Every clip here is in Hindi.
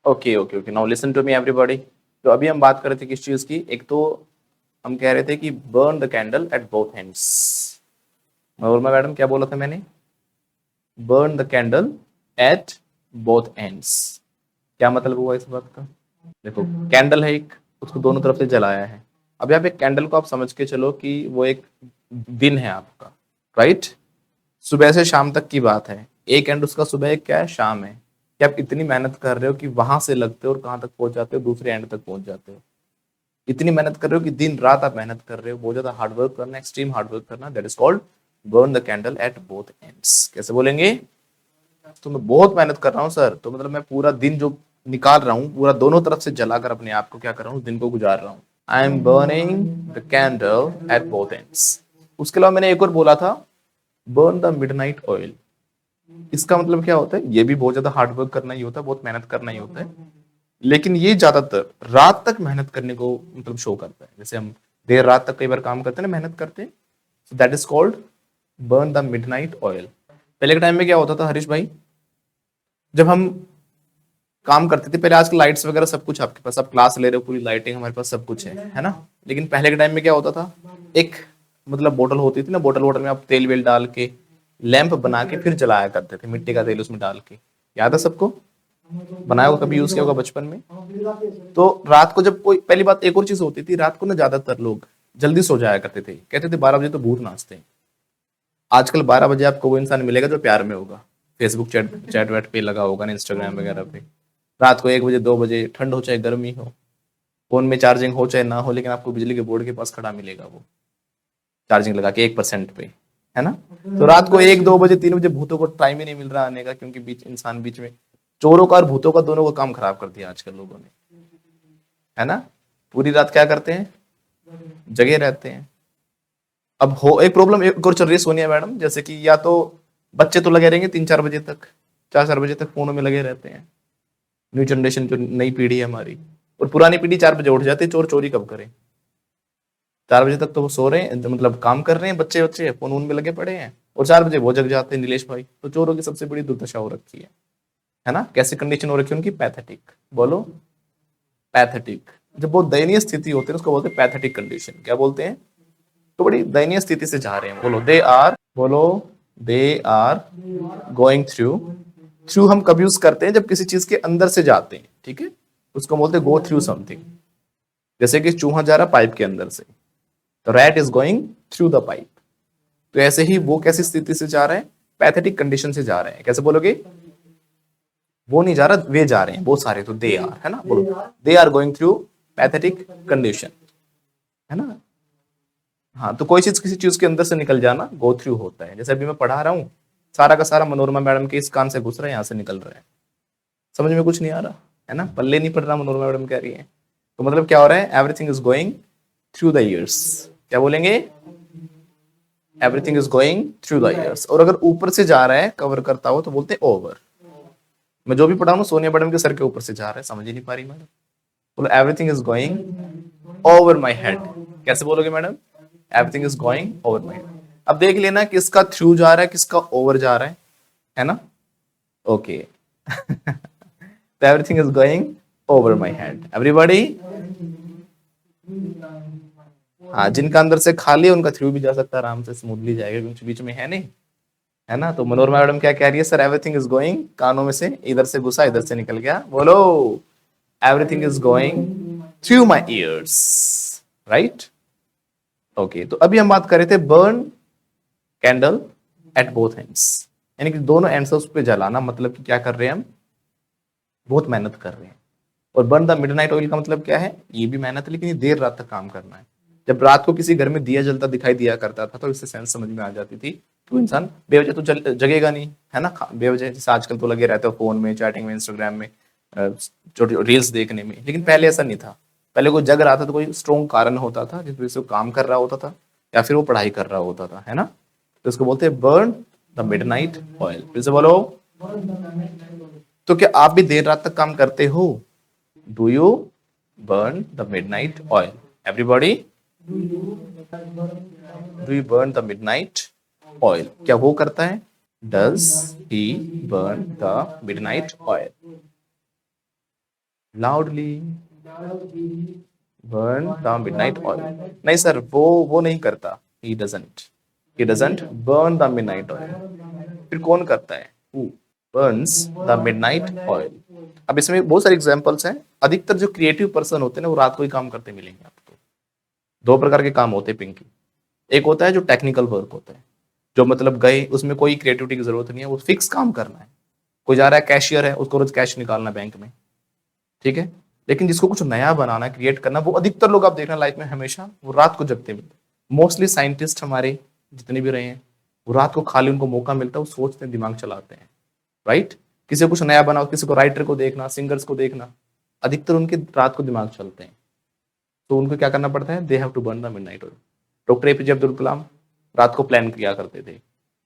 Okay okay okay, now listen to me everybody. तो अभी हम बात कर रहे थे किस चीज की, एक तो हम कह रहे थे कि burn the candle at both ends. और मैं मैडम क्या बोला था मैंने, burn the candle at both ends. क्या मतलब हुआ इस बात का, देखो कैंडल है एक, उसको दोनों तरफ से जलाया है। अब यहाँ पे कैंडल को आप समझ के चलो कि वो एक दिन है आपका, राइट। सुबह से शाम तक की बात है, एक एंड उसका सुबह एक क्या है, शाम है। कि आप इतनी मेहनत कर रहे हो कि वहां से लगते हो और कहाँ तक पहुंच जाते हो, दूसरे एंड तक पहुंच जाते हो। इतनी मेहनत कर रहे हो कि दिन रात आप मेहनत कर रहे हो, बहुत ज्यादा हार्डवर्क करना, एक्सट्रीम हार्डवर्क करना, that is called burn the candle at both ends. कैसे बोलेंगे, तो मैं बहुत मेहनत कर रहा हूँ सर, तो मतलब मैं पूरा दिन जो निकाल रहा हूँ, पूरा दोनों तरफ से जलाकर अपने आप को क्या कर रहा हूँ, दिन को गुजार रहा हूँ। I am burning the candle at both ends. उसके अलावा मैंने एक और बोला था, बर्न द मिडनाइट ऑयल। इसका मतलब क्या होता है, ये भी बहुत ज्यादा हार्डवर्क करना ही होता है, बहुत मेहनत करना ही होता है, लेकिन ये ज्यादातर रात तक मेहनत करने को मतलब शो करता है। जैसे हम देर रात तक कई बार काम करते हैं ना, मेहनत करते हैं, so that is called burn the midnight oil. पहले के टाइम में क्या होता था हरीश भाई, जब हम काम करते थे पहले, आजकल लाइट्स वगैरह सब कुछ आपके पास, आप क्लास ले रहे हो, पूरी लाइटिंग हमारे पास सब कुछ है ना। लेकिन पहले के टाइम में क्या होता था, एक मतलब बोतल होती थी ना, बोतल वोटल में आप तेल वेल डाल के लैंप बना के फिर जलाया करते थे, मिट्टी का तेल उसमें डाल के। याद है सबको, बनाया होगा, कभी यूज किया होगा बचपन में। तो रात को जब कोई, पहली बात एक और चीज होती थी, रात को ना ज्यादातर लोग जल्दी सो जाया करते थे, कहते थे 12 बजे तो भूत नाचते हैं। आजकल 12 बजे आपको वो इंसान मिलेगा जो प्यार में होगा, फेसबुक चैट चैट वैट पे लगा होगा ना, इंस्टाग्राम वगैरह पे। रात को 1 बजे 2 बजे, ठंड हो चाहे गर्मी हो, फोन में चार्जिंग हो चाहे ना हो, लेकिन आपको बिजली के बोर्ड के पास खड़ा मिलेगा वो, चार्जिंग लगा के 1% पे, है ना। तो रात को 1 2 बजे 3 बजे भूतों को टाइम ही नहीं मिल रहा आने का, क्योंकि बीच इंसान बीच में, चोरों का और भूतों का दोनों का काम खराब कर दिया आजकल लोगों ने, है ना। पूरी रात क्या करते हैं, जगे रहते हैं। अब हो एक प्रॉब्लम एक और चल रही है सोनिया मैडम, जैसे कि या तो बच्चे तो लगे रहेंगे 3 4 बजे तक, 4 4 बजे तक फोनों में लगे रहते हैं, न्यू जनरेशन जो नई पीढ़ी है हमारी। और पुरानी पीढ़ी 4 बजे उठ जाती है, चोर चोरी कब करें, 4 बजे तक तो वो सो रहे हैं, मतलब काम कर रहे हैं, बच्चे बच्चे फोन उन में लगे पड़े हैं, और 4 बजे वो जग जाते हैं नीलेश भाई। तो चोरों की सबसे बड़ी दुर्दशा हो रखी है ना। कैसी कंडीशन हो रखी है उनकी, पैथेटिक, बोलो पैथेटिक। जब बहुत दयनीय स्थिति होती है उसको बोलते हैं पैथेटिक कंडीशन। क्या बोलते हैं, तो बड़ी दयनीय स्थिति से जा रहे हैं, बोलो दे आर, बोलो they are going through. Through हम कब यूज करते हैं, जब किसी चीज के अंदर से जाते हैं, ठीक है, उसको बोलते हैं गो थ्रू समथिंग। जैसे कि चूहा जा रहा पाइप के अंदर से, तो rat is going through the pipe. तो ऐसे ही वो कैसी स्थिति से जा रहे हैं, पैथेटिक कंडीशन से जा रहे हैं। कैसे बोलोगे, वो नहीं जा रहा, वे जा रहे हैं बहुत सारे, तो दे आर, है ना, बोलो they are going through pathetic condition, है ना। हाँ, तो कोई चीज किसी चीज के अंदर से निकल जाना गो थ्रू होता है। जैसे अभी मैं पढ़ा रहा हूँ, सारा का सारा मनोरमा मैडम के इस कान से घुस रहा है, यहाँ से निकल रहा है, समझ में कुछ नहीं आ रहा, है ना, पल्ले नहीं पड़ रहा, मनोरमा मैडम कह रही है। तो मतलब क्या हो रहा है, everything is going through the years. क्या बोलेंगे, everything is going through the years. और अगर ऊपर से जा रहा है कवर करता हो तो बोलते हैं ओवर। मैं जो भी पढ़ा हूँ सोनिया मैडम के सर के ऊपर से जा रहा है, समझ ही नहीं पा रही मैडम। बोलो everything is going over my head. कैसे बोलोगे madam, everything is going over my head. अब देख लेना किसका थ्रू जा रहा है, किसका ओवर जा रहा है ना। ओके तो everything is going over my head everybody. हाँ, जिनका अंदर से खाली है उनका थ्रू भी जा सकता है, आराम से स्मूथली जाएगा, क्योंकि बीच में है नहीं, है ना। तो मनोरमा मैडम क्या कह रही है, सर एवरीथिंग इज गोइंग, कानों में से इधर से घुसा इधर से निकल गया, बोलो everything is going through my years, right. Okay, तो अभी हम बात कर रहे थे burn candle at both ends, यानी कि दोनों एंड्स उस पे जलाना, मतलब कि क्या कर रहे हैं हम, बहुत मेहनत कर रहे हैं। और बर्न द मिडनाइट ऑयल का मतलब क्या है, ये भी मेहनत है, लेकिन ये देर रात तक काम करना है। जब रात को किसी घर में दिया जलता दिखाई दिया करता था, तो इससे सेंस समझ में आ जाती थी, तो इंसान बेवजह तो जगेगा नहीं, है ना। बेवजह जैसे आजकल तो लगे रहते हो फोन में, चैटिंग में, इंस्टाग्राम में, छोटी रील्स देखने में, लेकिन पहले ऐसा नहीं था। पहले कोई जग रहा था तो कोई स्ट्रॉन्ग कारण होता था जिस वजह से वो काम कर रहा होता था, या फिर वो पढ़ाई कर रहा होता था, है ना। तो इसको बोलते हैं बर्न द मिडनाइट ऑयल। फिर से बोलो, तो क्या आप भी देर रात तक काम करते हो, do you burn the midnight oil everybody, do you burn the midnight oil, क्या वो करता है, does he burn the midnight oil. Loudly burn the midnight oil. नहीं सर, वो नहीं करता। He doesn't burn the midnight oil. फिर कौन करता है? Who Burns the midnight oil. अब इसमें बहुत सारे एग्जांपल्स हैं। अधिकतर जो क्रिएटिव पर्सन होते हैं ना, वो रात को ही काम करते मिलेंगे आपको। दो प्रकार के काम होते हैं पिंकी। एक होता है जो टेक्निकल वर्क होता है, जो मतलब गए उसमें कोई क्रिएटिविटी की जरूरत नहीं है, वो फिक्स काम करना है। कोई जा रहा है कैशियर है, उसको रोज कैश निकालना बैंक में, ठीक है। लेकिन जिसको कुछ नया बनाना है, क्रिएट करना, वो अधिकतर लोग आप देखना लाइफ में हमेशा वो रात को जगते मिलते। मोस्टली साइंटिस्ट हमारे जितने भी रहे हैं, वो रात को खाली उनको मौका मिलता है, वो सोचते हैं, दिमाग चलाते हैं, राइट। किसी को कुछ नया बनाओ, किसी को राइटर को देखना, सिंगर्स को देखना, अधिकतर उनके रात को दिमाग चलते हैं। तो उनको क्या करना पड़ता है? They have to burn the midnight oil. Doctor APJ Abdul Kalam रात को प्लान किया करते थे,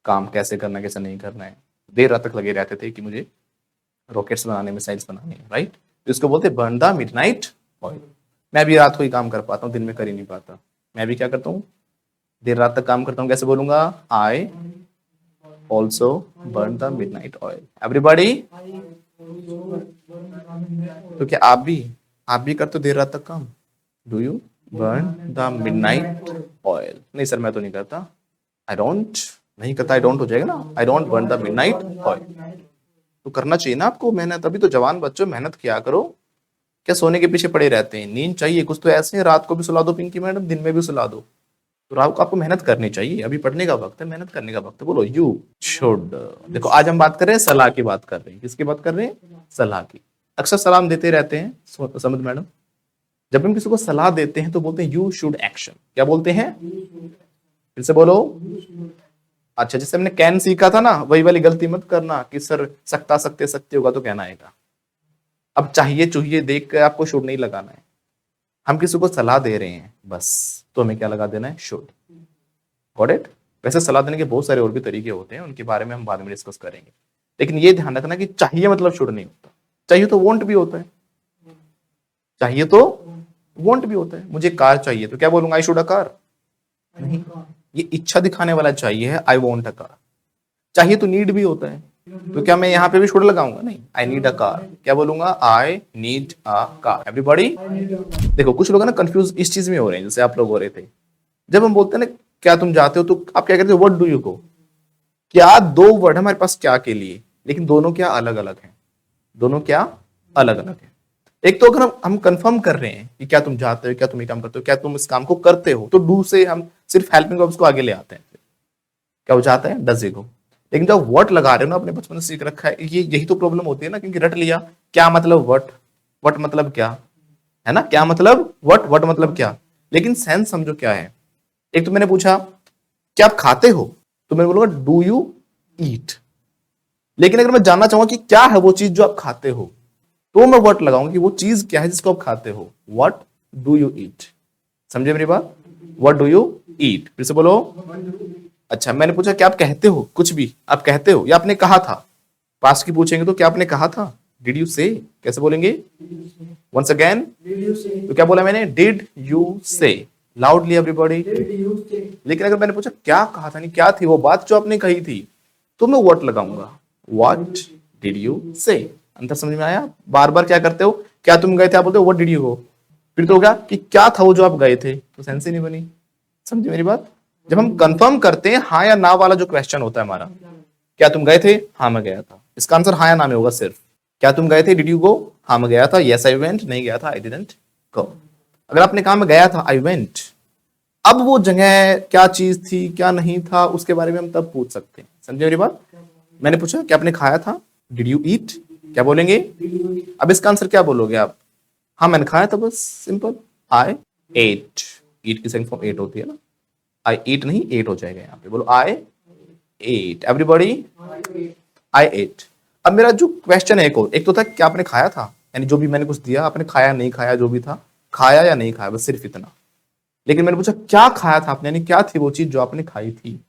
काम कैसे करना है, कैसे नहीं करना है। देर रात तक लगे रहते थे कि मुझे रॉकेट्स बनाने, मिसाइल्स बनाने हैं, राइट। तो इसको बोलते हैं बर्न द मिडनाइट ऑयल। मैं भी रात को ही काम कर पाता हूँ, दिन में कर ही नहीं पाता। मैं भी क्या करता हूँ? देर रात तक काम करता हूँ। कैसे बोलूंगा? I also burn the midnight oil. Everybody, तो क्या आप भी करते हो देर रात तक काम? Do you burn the midnight oil? नहीं सर, मैं तो नहीं करता। आई डोंट, नहीं करता, आई डोंट हो जाएगा ना, I don't burn the midnight oil. तो करना चाहिए ना आपको मेहनत। अभी तो जवान बच्चों, मेहनत किया करो। क्या सोने के पीछे पड़े रहते हैं? नींद चाहिए कुछ तो ऐसे है, रात को भी सुला दो पिंकी मैडम, दिन में भी सुला दो। तो रात को आपको मेहनत करनी चाहिए। अभी पढ़ने का वक्त है, मेहनत करने का वक्त है। बोलो यू शुड। देखो आज हम बात कर रहे हैं सलाह की, बात कर रहे हैं किसकी बात कर रहे हैं? सलाह की। अक्सर सलाह देते रहते हैं समझ मैडम, जब हम किसी को सलाह देते हैं तो बोलते हैं यू शुड एक्शन। क्या बोलते हैं? फिर से बोलो। अच्छा, जैसे हमने कैन सीखा था ना, वही वाली गलती मत करना कि सर सकता सकते सकते होगा तो कहना आएगा। अब चाहिए चूहिए देख कर आपको शुड नहीं लगाना है। हम किसी को सलाह दे रहे हैं बस, तो हमें क्या लगा देना है? शुड। Got it? वैसे सलाह देने के बहुत सारे और भी तरीके होते हैं, उनके बारे में हम बाद में डिस्कस करेंगे। लेकिन ये ध्यान रखना कि चाहिए मतलब शुड नहीं होता। चाहिए तो वॉन्ट भी होता है, चाहिए तो वॉन्ट भी होता है। मुझे कार चाहिए तो क्या बोलूंगा? I should a car? नहीं, ये इच्छा दिखाने वाला चाहिए है, आई वॉन्ट अ कार। चाहिए तो नीड भी होता है, तो क्या मैं यहाँ पे भी शुड लगाऊंगा? नहीं, आई नीड अ कार। क्या बोलूंगा? I need a car. Everybody, देखो कुछ लोग ना कंफ्यूज इस चीज में हो रहे हैं, जैसे आप लोग हो रहे थे। जब हम बोलते हैं ना क्या तुम जाते हो, तो आप क्या कहते हो? What do you go? क्या दो वर्ड हमारे पास क्या के लिए, लेकिन दोनों क्या अलग अलग हैं। दोनों क्या अलग अलग हैं। एक तो अगर हम कंफर्म कर रहे हैं कि क्या तुम जाते हो, क्या तुम ये काम करते हो, क्या तुम इस काम को करते हो, तो डू से हम सिर्फ हेल्पिंग वर्ब्स को आगे ले आते हैं। क्या हो जाता है? Does go. लेकिन जब वर्ड लगा रहे हो ना, अपने बचपन से सीख रखा है, ये यही तो प्रॉब्लम होती है ना, क्योंकि रट लिया क्या मतलब वट, वट मतलब क्या है ना, क्या मतलब वट, वट मतलब क्या। लेकिन सेंस समझो क्या है। एक तो मैंने पूछा क्या आप खाते हो, तो मैं बोलूंगा डू यू ईट। लेकिन अगर मैं जानना चाहूंगा कि क्या है वो चीज जो आप खाते हो, तो मैं वट लगाऊंगा कि वो चीज क्या है जिसको आप खाते हो। What do you eat? समझे मेरी बात? What do you eat? फिर से बोलो। अच्छा, मैंने पूछा क्या आप कहते हो, कुछ भी आप कहते हो या आपने कहा था। पास्ट की पूछेंगे तो क्या आपने कहा था? डिड यू से? कैसे बोलेंगे? वंस अगेन, तो क्या बोला मैंने? डिड यू से? Loudly everybody. लेकिन अगर मैंने पूछा क्या कहा था, नहीं क्या थी वो बात जो आपने कही थी, तो मैं व्हाट लगाऊंगा। व्हाट डिड यू से? अंतर समझ में आया? बार बार क्या करते हो, क्या तुम गए थे, आप बोलते हो व्हाट डिड यू गो। फिर तो होगा कि क्या था वो जो आप गए थे, तो सेंस ही नहीं बनी। समझे मेरी बात? जब हम कंफर्म करते हैं हाँ या ना वाला जो क्वेश्चन होता है हमारा, क्या तुम गए थे? हाँ मैं गया था। इसका आंसर हाँ या ना में होगा सिर्फ। क्या तुम गए थे? Did you go? हाँ मैं गया था। Yes I went. नहीं गया था, आई डिडंट गो। अगर आपने कहा मैं गया था, आई वेंट, अब वो जगह क्या चीज थी क्या नहीं था उसके बारे में हम तब पूछ सकते हैं। समझे मेरी बात? मैंने पूछा क्या आपने खाया था? डिड यू ईट? क्या बोलेंगे? अब इसका आंसर क्या बोलोगे आप? हाँ मैंने खाया था, बस सिंपल। आई एट। ईट की सेकंड फॉर्म एट होती है ना, आई ईट नहीं एट हो जाएगा यहाँ पे। बोलो आई एट। एवरीबॉडी, आई एट। अब मेरा जो क्वेश्चन है एक तो था क्या आपने खाया था, यानी जो भी मैंने कुछ दिया आपने खाया नहीं खाया, जो भी था खाया या नहीं खाया, बस सिर्फ इतना। लेकिन मैंने पूछा क्या खाया था आपने, यानी क्या थी वो चीज जो आपने खाई थी।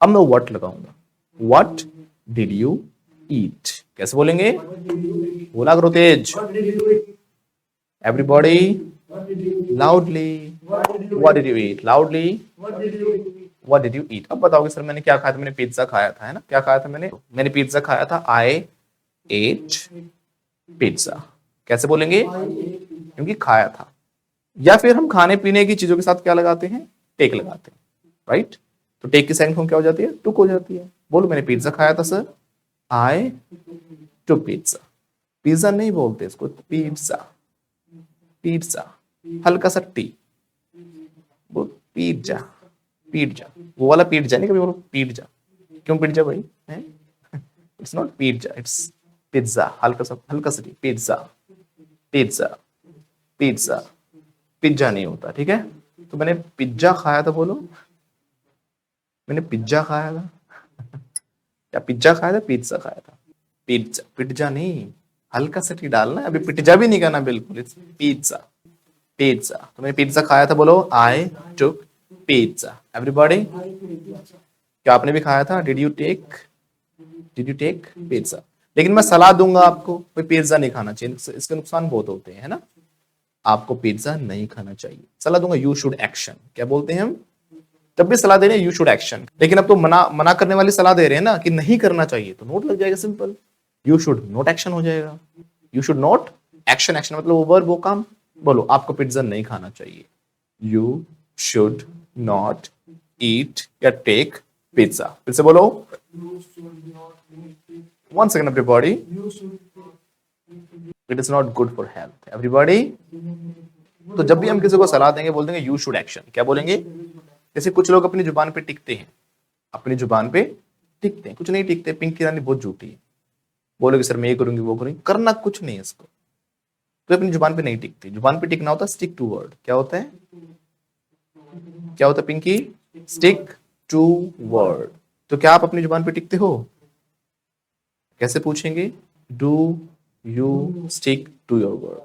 अब मैं व्हाट लगाऊंगा। What did you eat? कैसे बोलेंगे? बोला करो तेज। Everybody loudly. What did you eat? Loudly. What did you eat? अब बताओगे सर मैंने क्या खाया था? मैंने पिज्जा खाया था, है ना। क्या खाया था मैंने? मैंने पिज्जा खाया था। आई एट पिज्जा। कैसे बोलेंगे? क्योंकि खाया था। या फिर हम खाने पीने की चीजों के साथ क्या लगाते हैं? टेक लगाते हैं, राइट? तो टेक की सेकंड फॉर्म क्या हो जाती है? टुक हो जाती है। बोलो मैंने पिज्जा खाया था सर, आई टुक पिज्जा। पिज्जा नहीं बोलते इसको, पिज्जा, पिज्जा, हल्का सा टी, बोल पिज्जा, पिज्जा, वो वाला पिज्जा नहीं, कभी बोलो पिज्जा। क्यों पिज्जा भाई? It's not pizza, it's pizza, हल्का सा T, pizza, pizza, pizza, pizza नहीं होता, ठीक है? तो मैंने पिज्जा खाया था, बोलो मैंने पिज्जा खाया था। क्या पिज्जा खाया था, पिज्जा खाया था? पिज्जा, पिज्जा नहीं, हल्का सा टी डालना है, अभी पिज्जा भी नहीं करना बिल्कुल, इट्स पिज्जा, पिज्जा। तो मैंने पिज्जा खाया था, बोलो आई टुक पिज्जा। एवरीबॉडी, क्या आपने भी खाया था? Did you take pizza? लेकिन मैं सलाह दूंगा आपको, कोई पिज्जा नहीं खाना चाहिए, इसके नुकसान बहुत होते हैं, है ना? आपको पिज्जा नहीं खाना चाहिए। सलाह दूंगा, यू शुड एक्शन। क्या बोलते हैं हम? तब भी सलाह दे रहे हैं यू शुड एक्शन, लेकिन अब तो मना करने वाली सलाह दे रहे हैं ना कि नहीं करना चाहिए, तो नोट लग जाएगा, simple. You should note action हो जाएगा। You should note action, action मतलब वो वर्ब, वो काम। बोलो आपको पिज्जा नहीं खाना चाहिए। यू शुड नॉट ईट या टेक पिज्जा। फिर से बोलो, one second everybody, it is not good for health. Everybody, तो जब भी हम किसी को सलाह देंगे बोल देंगे यू शुड एक्शन। क्या बोलेंगे? जैसे कुछ लोग अपनी जुबान पे टिकते हैं, अपनी जुबान पे टिकते हैं, कुछ नहीं टिकते। पिंकी रानी बहुत झूठी है, बोलोगे सर मैं ये करूंगी वो करूंगी, करना कुछ नहीं है इसको, तो अपनी जुबान पे नहीं टिकती। जुबान पे टिकना होता है स्टिक टू वर्ड। क्या होता है? क्या होता है पिंकी? Stick to word. तो क्या आप अपनी जुबान पे टिकते हो? कैसे पूछेंगे? Do you stick to your word?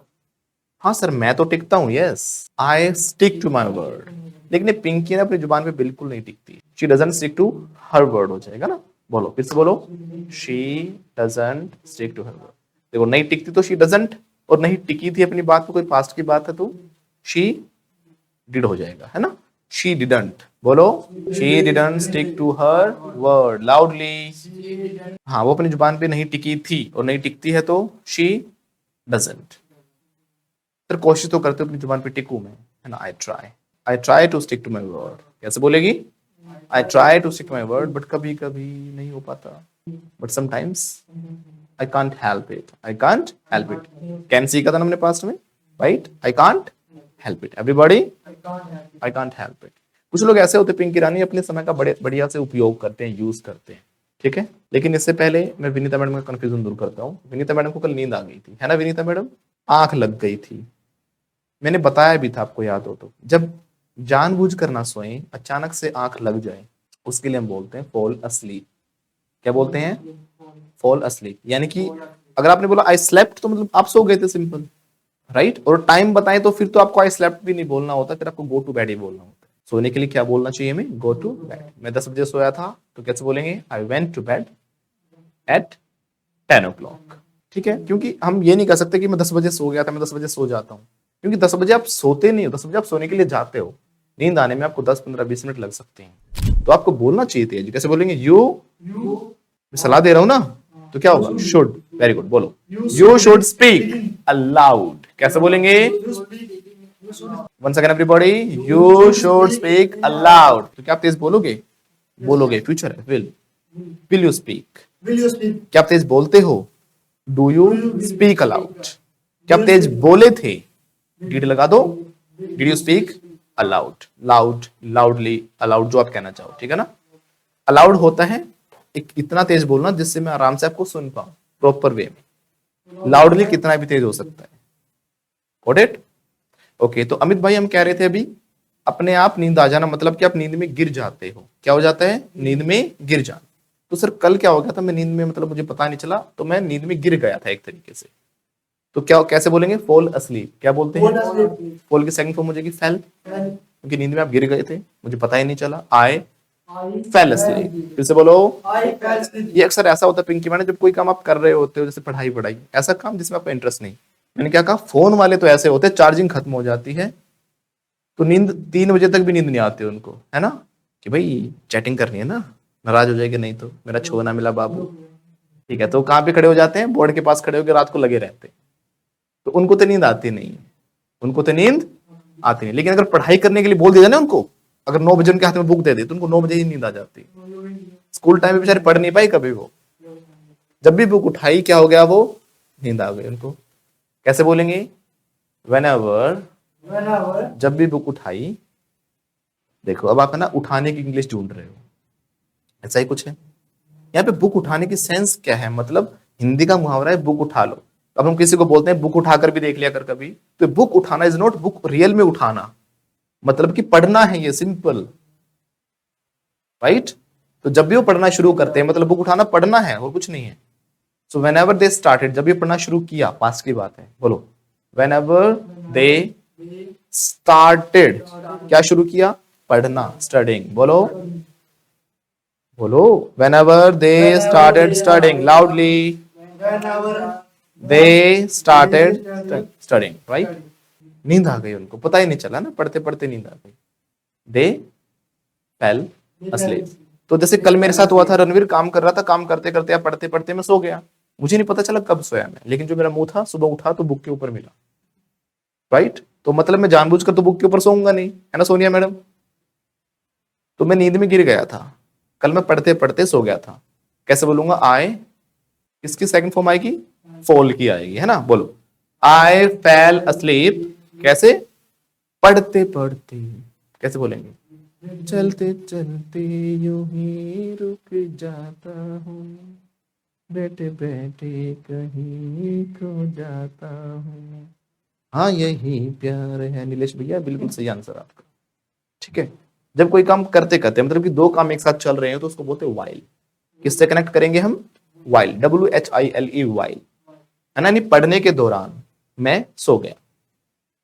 हाँ सर मैं तो टिकता हूं, yes I stick to my word. लेकिन पिंकी ना अपनी जुबान पे बिल्कुल नहीं टिकती। She doesn't stick to her word हो जाएगा ना। बोलो फिर से बोलो, she doesn't stick to her word. देखो नहीं टिकती तो शी डजंट, और नहीं टिकी थी अपनी बात पे, कोई पास्ट की बात है तो शी डिड हो जाएगा, है ना? शी डिडंट, बोलो she didn't stick to her word loudly. हाँ वो अपनी जुबान पे नहीं टिकी थी और नहीं टिकती है तो शी डजंट। फिर कोशिश तो करते हो अपनी जुबान पे टिकू मैं, है ना? I try to stick to my word. कैसे बोलेगी? I try to stick to my word, but कभी कभी नहीं हो पाता, but sometimes I can't help it, I can't help it. Can सीखा था ना हमने पास्ट में, right? I can't help it. Everybody, I can't help it. कुछ लोग ऐसे होते पिंकी रानी, अपने समय का बड़े बढ़िया से उपयोग करते हैं, यूज करते हैं, ठीक है? लेकिन इससे पहले मैं विनीता मैडम का कंफ्यूजन दूर करता हूँ। विनीता मैडम को कल नींद आ गई थी, है ना विनीता मैडम? आंख लग गई थी, मैंने बताया भी था, आपको याद हो तो। जब जानबूझकर ना सोएं, अचानक से आंख लग जाए, उसके लिए हम बोलते हैं फॉल अस्लीप। क्या बोलते हैं? Fall asleep. यानी कि अगर आपने बोला आई स्लेप्ट तो मतलब आप सो गए थे, सिंपल, राइट? और टाइम बताएं तो फिर तो आपको आई स्लेप्ट भी नहीं बोलना होता, फिर आपको गो टू बेड ही बोलना होता है। सोने के लिए क्या बोलना चाहिए हमें? Go to bed. मैं 10 बजे सोया था तो कैसे बोलेंगे? I went to bed at 10 o'clock। ठीक है? क्योंकि हम ये नहीं कह सकते कि मैं 10 बजे सो गया था, मैं 10 बजे सो जाता हूँ, क्योंकि 10 बजे आप सोते नहीं हो, 10 बजे आप सोने के लिए जाते हो। नींद आने में आपको 10, 15, 20 मिनट लग सकते हैं, तो आपको बोलना चाहिए तेज। कैसे बोलेंगे? यू, मैं सलाह दे रहा हूं ना, तो क्या होगा? शुड। वेरी गुड, बोलो यू शुड स्पीक अलाउड। कैसे बोलेंगे? One second everybody, you should speak allowed. तो क्या आप तेज बोलोगे? बोलोगे, फ्यूचर है, विल यू स्पीक? क्या आप तेज बोलते हो? Do you speak allowed? क्या आप तेज बोले थे? डिड लगा दो, did you speak allowed? Loud, loudly, allowed, जो आप कहना चाहो, ठीक है ना? अलाउड होता है एक इतना तेज बोलना जिससे मैं आराम से आपको सुन पाऊं, प्रॉपर वे में। लाउडली कितना भी तेज हो सकता है। Got it? ओके, तो अमित भाई हम कह रहे थे अभी अपने आप नींद आ जाना, मतलब कि आप नींद में गिर जाते हो। क्या हो जाता है? नींद में गिर जाना। तो सर कल क्या हो गया था, मैं नींद में, मतलब मुझे पता नहीं चला, तो मैं नींद में गिर गया था एक तरीके से। तो क्या कैसे बोलेंगे? Fall asleep. क्या बोलते हैं? फॉल की सेकंड फॉर्म हो जाएगी फेल, क्योंकि नींद में आप गिर गए थे, मुझे पता ही नहीं चला। आई फेल अस्लीप। फिर से बोलो। ये अक्सर ऐसा होता है पिंकी मैंने, जब कोई काम आप कर रहे होते हो, जैसे पढ़ाई पढ़ाई, ऐसा काम जिसमें आपका इंटरेस्ट नहीं। मैंने क्या कहा? फोन वाले तो ऐसे होते हैं, चार्जिंग खत्म हो जाती है तो नींद 3 बजे तक भी नींद नहीं आती उनको, है ना? कि भाई चैटिंग करनी है ना, नाराज हो जाएगी नहीं तो, मेरा छोना मिला बाबू। ठीक है, तो कहाँ पे खड़े हो जाते हैं? बोर्ड के पास खड़े होकर रात को लगे रहते हैं। तो उनको तो नींद आती नहीं है, उनको तो नींद आती नहीं। लेकिन अगर पढ़ाई करने के लिए बोल दिया जाए ना उनको, अगर 9 बजे उनके हाथ में बुक दे दी तो उनको 9 बजे ही नींद आ जाती। स्कूल टाइम में बेचारे पढ़ नहीं पाई कभी, वो जब भी बुक उठाई क्या हो गया, वो नींद आ गई उनको। कैसे बोलेंगे? whenever, जब भी बुक उठाई। देखो अब आप है ना उठाने की इंग्लिश ढूंढ रहे हो, ऐसा ही कुछ है यहाँ पे। बुक उठाने की सेंस क्या है? मतलब हिंदी का मुहावरा है बुक उठा लो। अब हम किसी को बोलते हैं बुक उठाकर भी देख लिया कर कभी, तो बुक उठाना इज नॉट बुक रियल में उठाना, मतलब कि पढ़ना है, ये सिंपल, राइट। तो जब भी वो पढ़ना शुरू करते हैं मतलब बुक उठाना पढ़ना है और कुछ नहीं है। सो whenever they started, जब ये पढ़ना शुरू किया, पास्ट की बात है, बोलो whenever they started, क्या शुरू किया? पढ़ना, studying, बोलो बोलो whenever they started studying, loudly, they started studying, right? नींद आ गई उनको, पता ही नहीं चला ना, पढ़ते पढ़ते नींद आ गई। they fell asleep। तो जैसे कल मेरे साथ हुआ था, रणवीर काम कर रहा था, काम करते करते या पढ़ते पढ़ते मैं सो गया, मुझे नहीं पता चला कब सोया मैं, लेकिन जो मेरा मुंह था सुबह उठा तो बुक के ऊपर मिला, राइट। तो मतलब मैं जानबूझकर तो बुक के ऊपर सोऊंगा नहीं, है ना सोनिया मैडम। तो मैं नींद में गिर गया था, कल मैं पढ़ते पढ़ते सो गया था। कैसे बोलूंगा? आई, किसकी सेकंड फॉर्म आएगी? फॉल की आएगी, है ना। बोलो आई फेल अस्लीप। कैसे? पढ़ते पढ़ते। कैसे बोलेंगे? चलते चलते यूं ही रुक जाता हूँ, बैठे बैठे कहीं खो जाता हूँ। हाँ यही प्यार है। नीलेश भैया बिल्कुल सही आंसर आपका, ठीक है। जब कोई काम करते करते, मतलब कि दो काम एक साथ चल रहे हैं, तो उसको बोलते हैं वाइल। किससे कनेक्ट करेंगे हम? वाइल, WHILE, वाइल, है ना। नहीं, पढ़ने के दौरान मैं सो गया,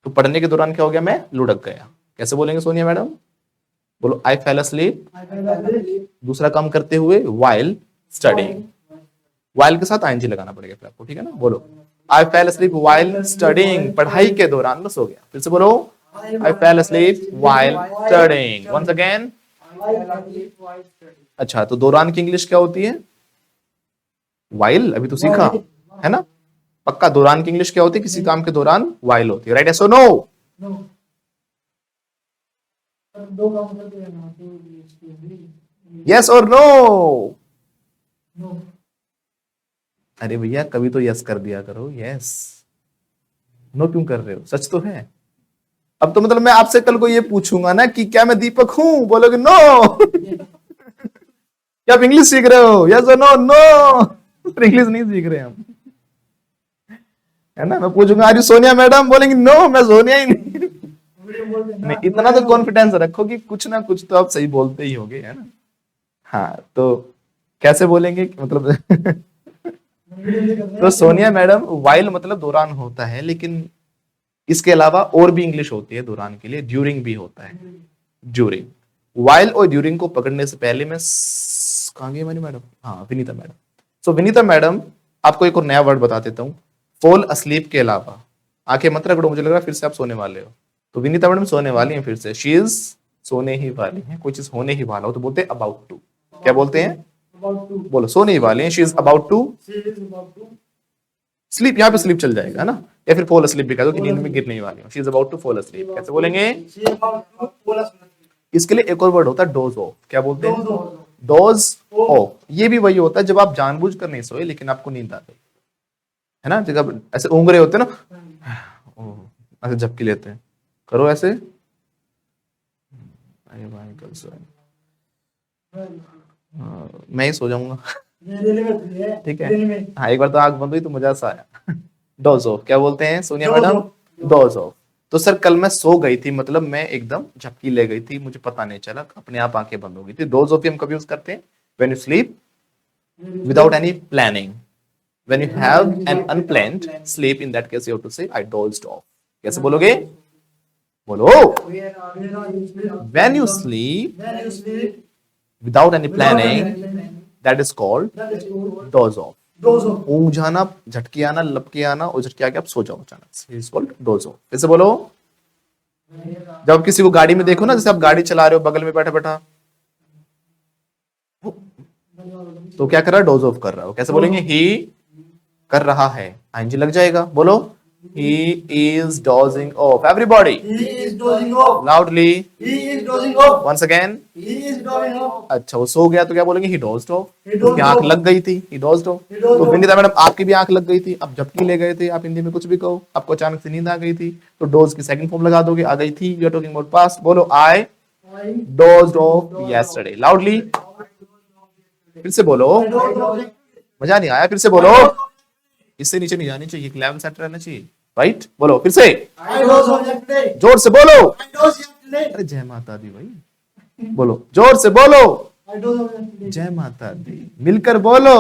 तो पढ़ने के दौरान क्या हो गया? मैं लुढ़क गया। कैसे बोलेंगे सोनिया मैडम? बोलो आई फेल अस्लीप। दूसरा काम करते हुए वाइल स्टडीइंग, वाइल के साथ आईएनजी लगाना पड़ेगा फिर आपको, ठीक है ना। बोलो I fell asleep while studying, पढ़ाई के दौरान मैं सो गया। फिर से बोलो I fell asleep while studying, once again. अच्छा, तो दौरान की इंग्लिश क्या होती है? वाइल, अभी तो सीखा है ना। पक्का दौरान की इंग्लिश क्या होती है? किसी काम के दौरान वाइल होती है, राइट? यस और नो? यस और नो? अरे भैया कभी तो यस कर दिया करो, यस। नो क्यों कर रहे हो? सच तो है। अब तो मतलब मैं आपसे कल को ये पूछूंगा ना कि क्या मैं दीपक हूं, बोलोगे नो। क्या आप इंग्लिश सीख रहे हो? यस और नो? नो, इंग्लिश नहीं सीख रहे हम, है ना। मैं पूछूंगा आज सोनिया मैडम, बोलेंगे नो मैं सोनिया ही नहीं। नहीं, इतना तो कॉन्फिडेंस रखो कि कुछ ना कुछ तो आप सही बोलते ही होगे, है ना। हाँ, तो कैसे बोलेंगे मतलब? तो सोनिया मैडम वाइल मतलब दौरान होता है, लेकिन इसके अलावा और भी इंग्लिश होती है दौरान के लिए, ड्यूरिंग भी होता है। ड्यूरिंग, वाइल और ड्यूरिंग को पकड़ने से पहले मैं कहां गई हमारी मैडम? हाँ, विनीता मैडम। सो विनीता मैडम, आपको एक और नया वर्ड बता देता हूँ। फॉल अस्लीप के अलावा, आंखें मत रगड़ो, मुझे लग रहा है फिर से आप सोने वाले हो। तो विनीता मैडम सोने वाली हैं फिर से, शी इज सोने ही वाली है। कोई चीज होने ही वाला हो तो बोलते हैं अबाउट टू। क्या बोलते हैं? बोलो सोने ही वाली है, she is about to sleep. यहाँ पे स्लीप चल जाएगा, है ना, या फिर फॉल अस्लीप भी कह दो कि नींद में गिरने वाली हो। She is about to fall asleep. कैसे बोलेंगे? इसके लिए एक और वर्ड होता है डोज ऑफ। क्या बोलते हैं? Dose of. ये भी वही होता है जब आप जानबूझ कर नहीं सोए लेकिन आपको नींद आ गई, है ना। जब ऐसे ऊँग रहे होते हैं ना, ऐसे झपकी लेते हैं, करो ऐसे। अरे भाई कल सोए, मैं ही सो जाऊंगा, ठीक है। हाँ, एक बार तो आंख बंद हुई तो मजा सा आया। डोज ऑफ क्या बोलते हैं सोनिया मैडम? Dose of. तो सर कल मैं सो गई थी, मतलब मैं एकदम झपकी ले गई थी, मुझे पता नहीं चला, अपने आप आंखें बंद हो गई थी। डोज ऑफ हम कब यूज करते हैं? When you sleep without any planning. When you have an unplanned sleep, in that case you have to say I dozed off. कैसे बोलोगे? बोलो when you sleep without any planning, that is called doze off. ऊंघ जाना, झटके आना, लपके आना, और झटके आके आप सो जाओ अचानक, इज कॉल्ड डोज ऑफ। कैसे बोलो? जब आप किसी को गाड़ी में देखो ना, जैसे आप गाड़ी चला रहे हो, बगल में बैठा बैठा तो क्या कर रहा है? डोज ऑफ कर रहा हो। कैसे बोलेंगे? ही कर रहा है, आईएनजी लग जाएगा। बोलो He is dozing off. Everybody. He is dozing off. Loudly. He is dozing off. Once again. He is dozing off. अच्छा वो सो गया तो क्या बोलेंगे? He dozed off. He dozed उसकी आंख off. लग गई थी. He dozed off. He dozed तो off. विनीता मैडम आपकी भी आंख लग गई थी. अब झपकी ले गए थे. आप हिंदी में कुछ भी कहो. आपको अचानक से नींद आ गई थी. तो डोज की सेकंड फॉर्म लगा दोगे. आ गई थी. You are talking about past. बोलो I I dozed off yesterday. Loudly. फिर से बोलो. dozed off. मजा नहीं आया. फिर से बोलो. इससे नीचे नहीं जानी चाहिए. लेवल सेट रहना चाहिए. राइट. बोलो फिर से. I dozed off yesterday. जोर से बोलो. I dozed yesterday. अरे जय माता दी भाई. बोलो जोर से बोलो. I dozed off yesterday. जय माता दी. मिलकर बोलो.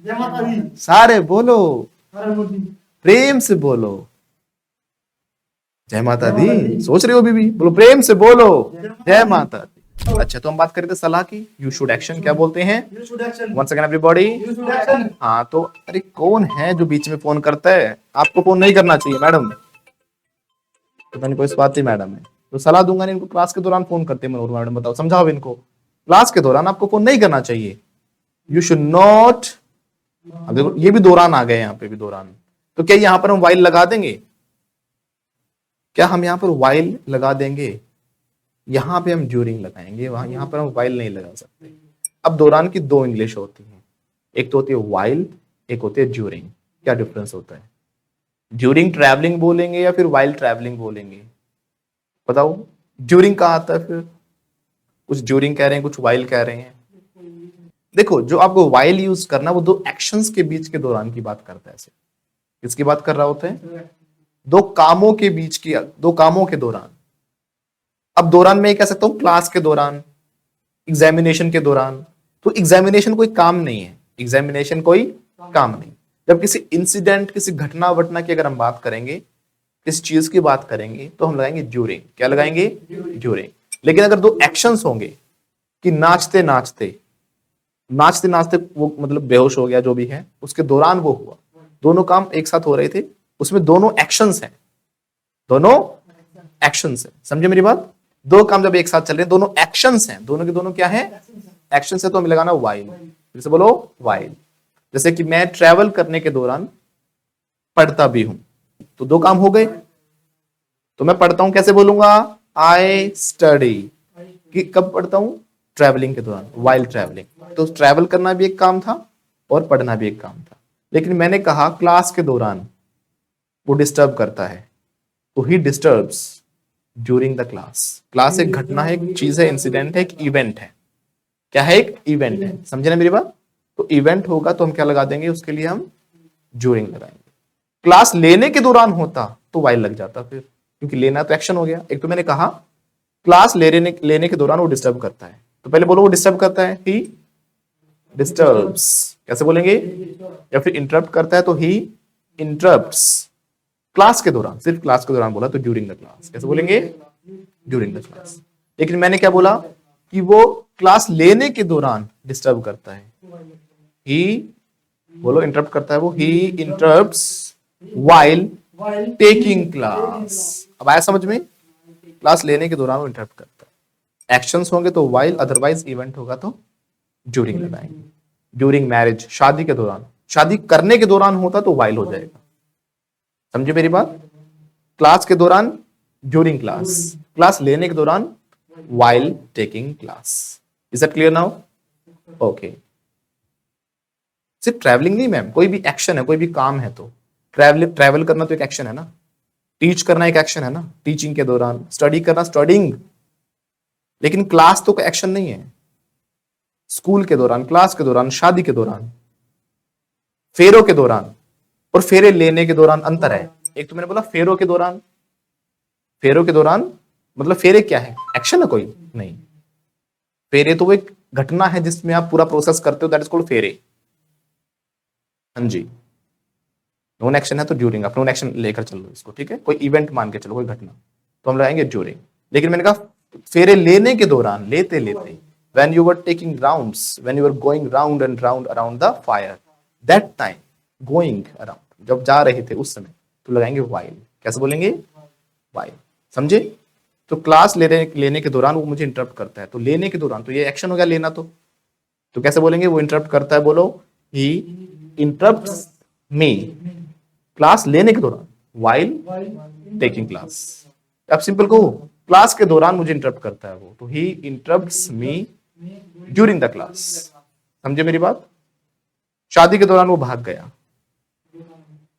जय माता दी. सारे बोलो. हर मूर्ति. प्रेम से बोलो. जय माता दी. सोच रहे हो बीबी? बोलो प्रेम से बोलो. जय माता दी. अच्छा तो हम बात कर रहे थे सलाह की. यू शुड एक्शन क्या बोलते हैं? You should action. Once again everybody. You should action. हाँ तो अरे कौन है जो बीच में फोन करता है? आपको फोन नहीं करना चाहिए मैडम. पता नहीं कोई स्वाति मैडम है तो सलाह दूंगा नहीं. इनको क्लास के दौरान फोन करते हैं. मनोहर मैडम बताओ समझाओ इनको. क्लास के दौरान आपको फोन नहीं करना चाहिए. You should not. अब देखो ये भी दौरान आ गए. यहाँ पे भी दौरान. तो क्या यहाँ पर हम वाइल लगा देंगे? क्या हम यहाँ पर वाइल लगा देंगे? यहाँ पे हम ड्यूरिंग लगाएंगे. वहां यहाँ पर हम वाइल नहीं लगा सकते. अब दौरान की दो इंग्लिश होती है. एक तो होती है वाइल, एक होती है ड्यूरिंग. क्या डिफरेंस होता है? ड्यूरिंग ट्रैवलिंग बोलेंगे या फिर वाइल ट्रैवलिंग बोलेंगे? बताओ. ड्यूरिंग कहाँ आता है फिर? कुछ ड्यूरिंग कह रहे हैं, कुछ वाइल कह रहे हैं. देखो जो आपको वाइल यूज करना वो दो एक्शंस के बीच के दौरान की बात करता है. ऐसे किसकी बात कर रहा होता है? दो कामों के बीच की, दो कामों के दौरान. अब दौरान में कह सकता हूं क्लास के दौरान, एग्जामिनेशन के दौरान. तो एग्जामिनेशन कोई काम नहीं है. एग्जामिनेशन कोई काम नहीं. जब किसी इंसिडेंट, किसी घटना वटना की अगर हम बात करेंगे, किसी चीज की बात करेंगे तो हम लगाएंगे ड्यूरिंग. क्या लगाएंगे? ड्यूरिंग. लेकिन अगर दो एक्शंस होंगे कि नाचते नाचते नाचते नाचते वो मतलब बेहोश हो गया जो भी है, उसके दौरान वो हुआ, दोनों काम एक साथ हो रहे थे, उसमें दोनों एक्शंस हैं. दोनों एक्शंस हैं. समझे मेरी बात? दो काम जब एक साथ चल रहे हैं, दोनों एक्शंस हैं. दोनों के दोनों क्या है? एक्शंस है. तो हमें लगाना वाइल. फिर से बोलो वाइल. जैसे कि मैं ट्रैवल करने के दौरान पढ़ता भी हूं. तो दो काम हो गए. तो मैं पढ़ता हूं कैसे बोलूंगा? I study. कि कब पढ़ता हूं? ट्रैवलिंग के दौरान. While travelling. तो ट्रैवल करना भी एक काम था और पढ़ना भी एक काम था. लेकिन मैंने कहा क्लास के दौरान वो डिस्टर्ब करता है. तो he disturbs during the class. Class एक घटना है, एक चीज है, इंसिडेंट है, एक इवेंट है. क्या है? एक इवेंट है. समझे ना मेरी बात? तो इवेंट होगा तो हम क्या लगा देंगे? उसके लिए हम ड्यूरिंग लगाएंगे. क्लास लेने के दौरान होता तो वाइल लग जाता फिर, क्योंकि लेना तो एक्शन हो गया. एक तो मैंने कहा क्लास लेने के दौरान वो डिस्टर्ब करता है. तो पहले बोलो वो डिस्टर्ब करता है. ही डिस्टर्ब्स. कैसे बोलेंगे? या फिर इंटरप्ट करता है तो ही इंटरप्ट्स. क्लास के दौरान, सिर्फ क्लास के दौरान बोला तो ड्यूरिंग द क्लास. कैसे बोलेंगे? During the class. लेकिन मैंने क्या बोला कि वो क्लास लेने के दौरान डिस्टर्ब करता है. ही बोलो इंटरप्ट करता है वो. ही इंटरप्ट्स वाइल टेकिंग क्लास. अब आया समझ में? क्लास लेने के दौरान वो इंटरप्ट करता है. एक्शंस होंगे तो वाइल, अदरवाइज इवेंट होगा तो ड्यूरिंग लगाएंगे. ड्यूरिंग मैरिज, शादी के दौरान. शादी करने के दौरान होता तो वाइल हो जाएगा. समझे मेरी बात? क्लास के दौरान ड्यूरिंग क्लास, क्लास लेने के दौरान while taking class. Is that clear now? Okay. सिर्फ ट्रैवलिंग नहीं मैम, कोई भी एक्शन है, कोई भी काम है तो ट्रैवल करना तो एक एक्शन है ना. टीच करना एक एक्शन है ना, टीचिंग के दौरान. स्टडी करना, स्टडिंग. लेकिन क्लास तो कोई एक्शन नहीं है. स्कूल के दौरान, क्लास के दौरान, शादी के दौरान, फेरों के दौरान और फेरे लेने के दौरान अंतर है. एक तो मैंने बोला फेरों के दौरान. फेरों के दौरान मतलब फेरे क्या है? एक्शन है कोई? नहीं. फेरे तो वो एक घटना है जिसमें आप पूरा प्रोसेस करते हो. दैट इज कॉल्ड फेरे. हाँ जी. नॉन एक्शन है तो ड्यूरिंग. आप नॉन एक्शन लेकर चल लो इसको. ठीक है? कोई इवेंट मान के चलो, कोई घटना, तो हम लगाएंगे ड्यूरिंग. लेकिन मैंने कहा फेरे लेने के दौरान, लेते लेते, when you were taking rounds, when you were going round and round around the fire, that time, going around, जब जा रहे थे उस समय, तो लगाएंगे while. कैसे बोलेंगे? while. समझे? तो क्लास लेने के दौरान वो मुझे इंटरप्ट करता है. तो लेने के दौरान तो ये एक्शन हो गया लेना. तो कैसे बोलेंगे? वो इंटरप्ट करता है. बोलो he interrupts me. क्लास लेने के दौरान. While taking class. आप सिंपल कहो क्लास के दौरान मुझे इंटरप्ट करता है वो, तो he interrupts me during the class. समझे मेरी बात? शादी के दौरान वो भाग गया,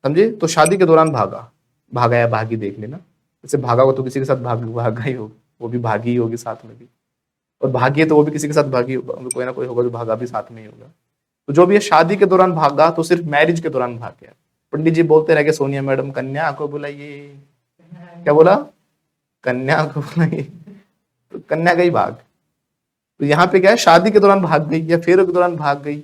समझे? तो शादी के दौरान भागा या भागी देख लेना। जैसे भागा हो तो किसी के साथ भागा ही हो, वो भी भागी ही होगी साथ में भी, और भागी है तो वो भी किसी के साथ भागी होगा, कोई ना कोई होगा जो भागा भी साथ में ही होगा। तो जो भी है शादी के दौरान भागा तो सिर्फ मैरिज के दौरान भाग गया। पंडित जी बोलते रह गए सोनिया मैडम कन्या को बुलाइए। क्या बोला? कन्या को बुलाइए, तो कन्या गई भाग। तो यहाँ पे क्या है, शादी के दौरान भाग गई या फेरों के दौरान भाग गई।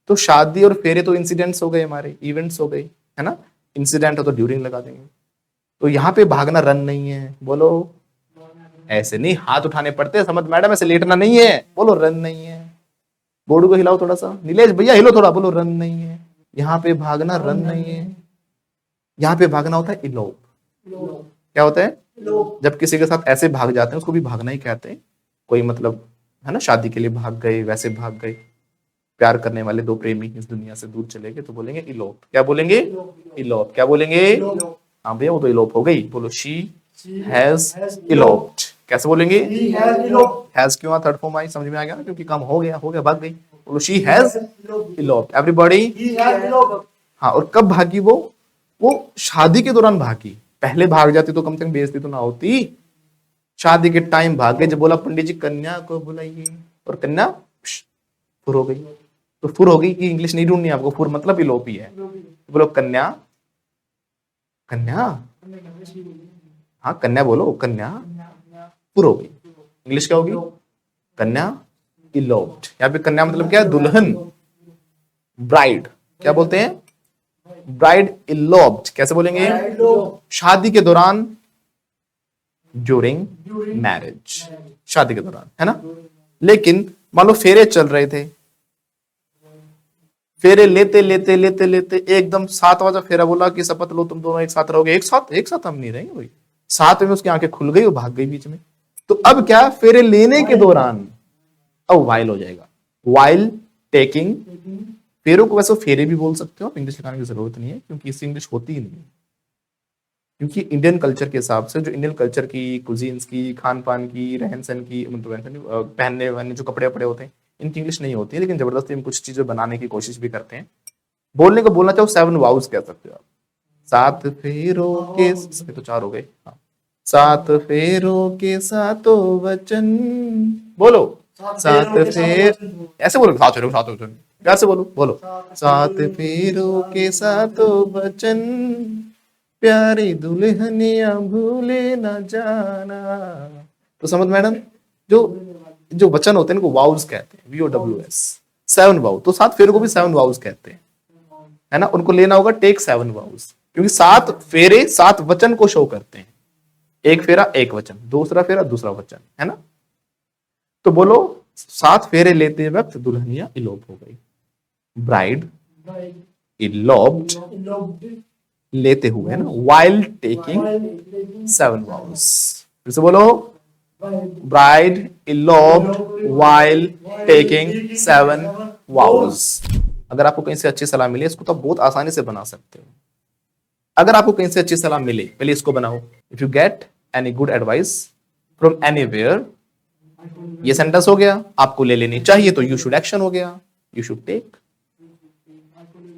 तो शादी और फेरे तो इंसिडेंट्स हो गए, हमारे इवेंट्स हो गए, है ना? इंसिडेंट हो तो ड्यूरिंग लगा देंगे। तो यहाँ पे भागना रन नहीं है, बोलो। ऐसे नहीं हाथ उठाने पड़ते, समझ मैडम, ऐसे लेटना नहीं है, बोलो रन नहीं है। बोर्ड को हिलाओ थोड़ा सा, नीलेश भैया हिलो थोड़ा, बोलो रन नहीं है। यहाँ पे भागना रन नहीं है, यहाँ पे भागना होता है इलोप। क्या होता है? जब किसी के साथ ऐसे भाग जाते हैं उसको भी भागना ही कहते हैं। कोई मतलब है ना, शादी के लिए भाग गए, वैसे भाग गए, प्यार करने वाले दो प्रेमी इस दुनिया से दूर चले गए, तो बोलेंगे इलोप। क्या बोलेंगे? इलोप। क्या बोलेंगे? हाँ भैया वो तो इलोप हो गई, बोलो शी हैज इलोप्ड। कैसे बोलेंगे? हैज क्यों थर्ड फॉर्म आई, समझ में आ गया ना? क्योंकि काम हो गया भाग गई, बोलो शी हैज इलोप्ड। एवरीबॉडी। हाँ, और कब भागी वो शादी के दौरान भागी। पहले भाग जाती तो कम से कम बेइज्जती तो ना होती। शादी के टाइम भाग गए, जब बोला पंडित जी कन्या को बुलाइए, और कन्या फुर हो गई। तो फुर हो गई की इंग्लिश नहीं ढूंढनी आपको, फुर मतलब इलोप ही है। बोलो कन्या, कन्या, हाँ कन्या बोलो, कन्या फुर हो गई। इंग्लिश क्या होगी? कन्या इलोप्ड। यहाँ पे कन्या मतलब क्या है? दुल्हन, ब्राइड। क्या बोलते हैं? ब्राइड इलोप्ड। कैसे बोलेंगे? शादी के दौरान, ड्यूरिंग मैरिज, शादी के दौरान, है ना? लेकिन मान लो फेरे चल रहे थे, फेरे लेते लेते लेते लेते एकदम 7वां फेरा बोला कि शपथ लो तुम दोनों एक साथ रहोगे। एक साथ हम नहीं रहेंगे भाई। 7वें में उसकी आंखें खुल गई, वो भाग गई बीच में। तो अब क्या, फेरे लेने के दौरान अब वाइल हो जाएगा, वाइल टेकिंग। फेरों को वैसे फेरे भी बोल सकते हो, इंग्लिश लिखाने की जरूरत नहीं है क्योंकि इससे इंग्लिश होती ही नहीं है। क्योंकि इंडियन कल्चर के हिसाब से, जो इंडियन कल्चर की, कुजीन्स की, खान पान की, रहन सहन की, मतलब पहनने वहनने जो कपड़े वपड़े होते हैं, इनकी इंग्लिश नहीं होती है। लेकिन जबरदस्ती हम कुछ चीजें बनाने की कोशिश भी करते हैं। बोलने को बोलना चाहो 7 वाउस कह सकते हो आप। 7 फेरों के, तो 4 हो गए। हाँ, 7 फेरों के 7 वचन, बोलो 7 फेर, ऐसे बोलो 7 फेरों 7 वचन, कैसे बोलो? बोलो 7 फेरों के 7 वचन, प्यारी दुल्हनिया भूले न जाना। तो समझ मैडम, जो वचन होते हैं इनको वाउस कहते हैं, VOWS, 7 वाउ। तो 7 फेरों को भी 7 वाउस कहते हैं, है ना? उनको लेना होगा टेक 7 वाउस, क्योंकि 7 फेरे 7 वचन को शो करते हैं। एक फेरा एक वचन, दूसरा फेरा दूसरा वचन, है ना? तो बोलो 7 फेरे लेते वक्त दुल्हनिया इलोप हो गई। ब्राइड इलोप्ड, लेते हुए, है ना? While taking 7 vows. फिर से बोलो, ब्राइड इलोप्ड वाइल टेकिंग 7 वाउस। अगर आपको कहीं से अच्छी सलाह मिले, इसको तो बहुत आसानी से बना सकते हो। अगर आपको कहीं से अच्छी सलाह मिले, पहले इसको बनाओ। If you get any good advice from anywhere, ये सेंटेंस हो गया, आपको ले लेनी चाहिए, तो यू शुड एक्शन हो गया, यू शुड टेक।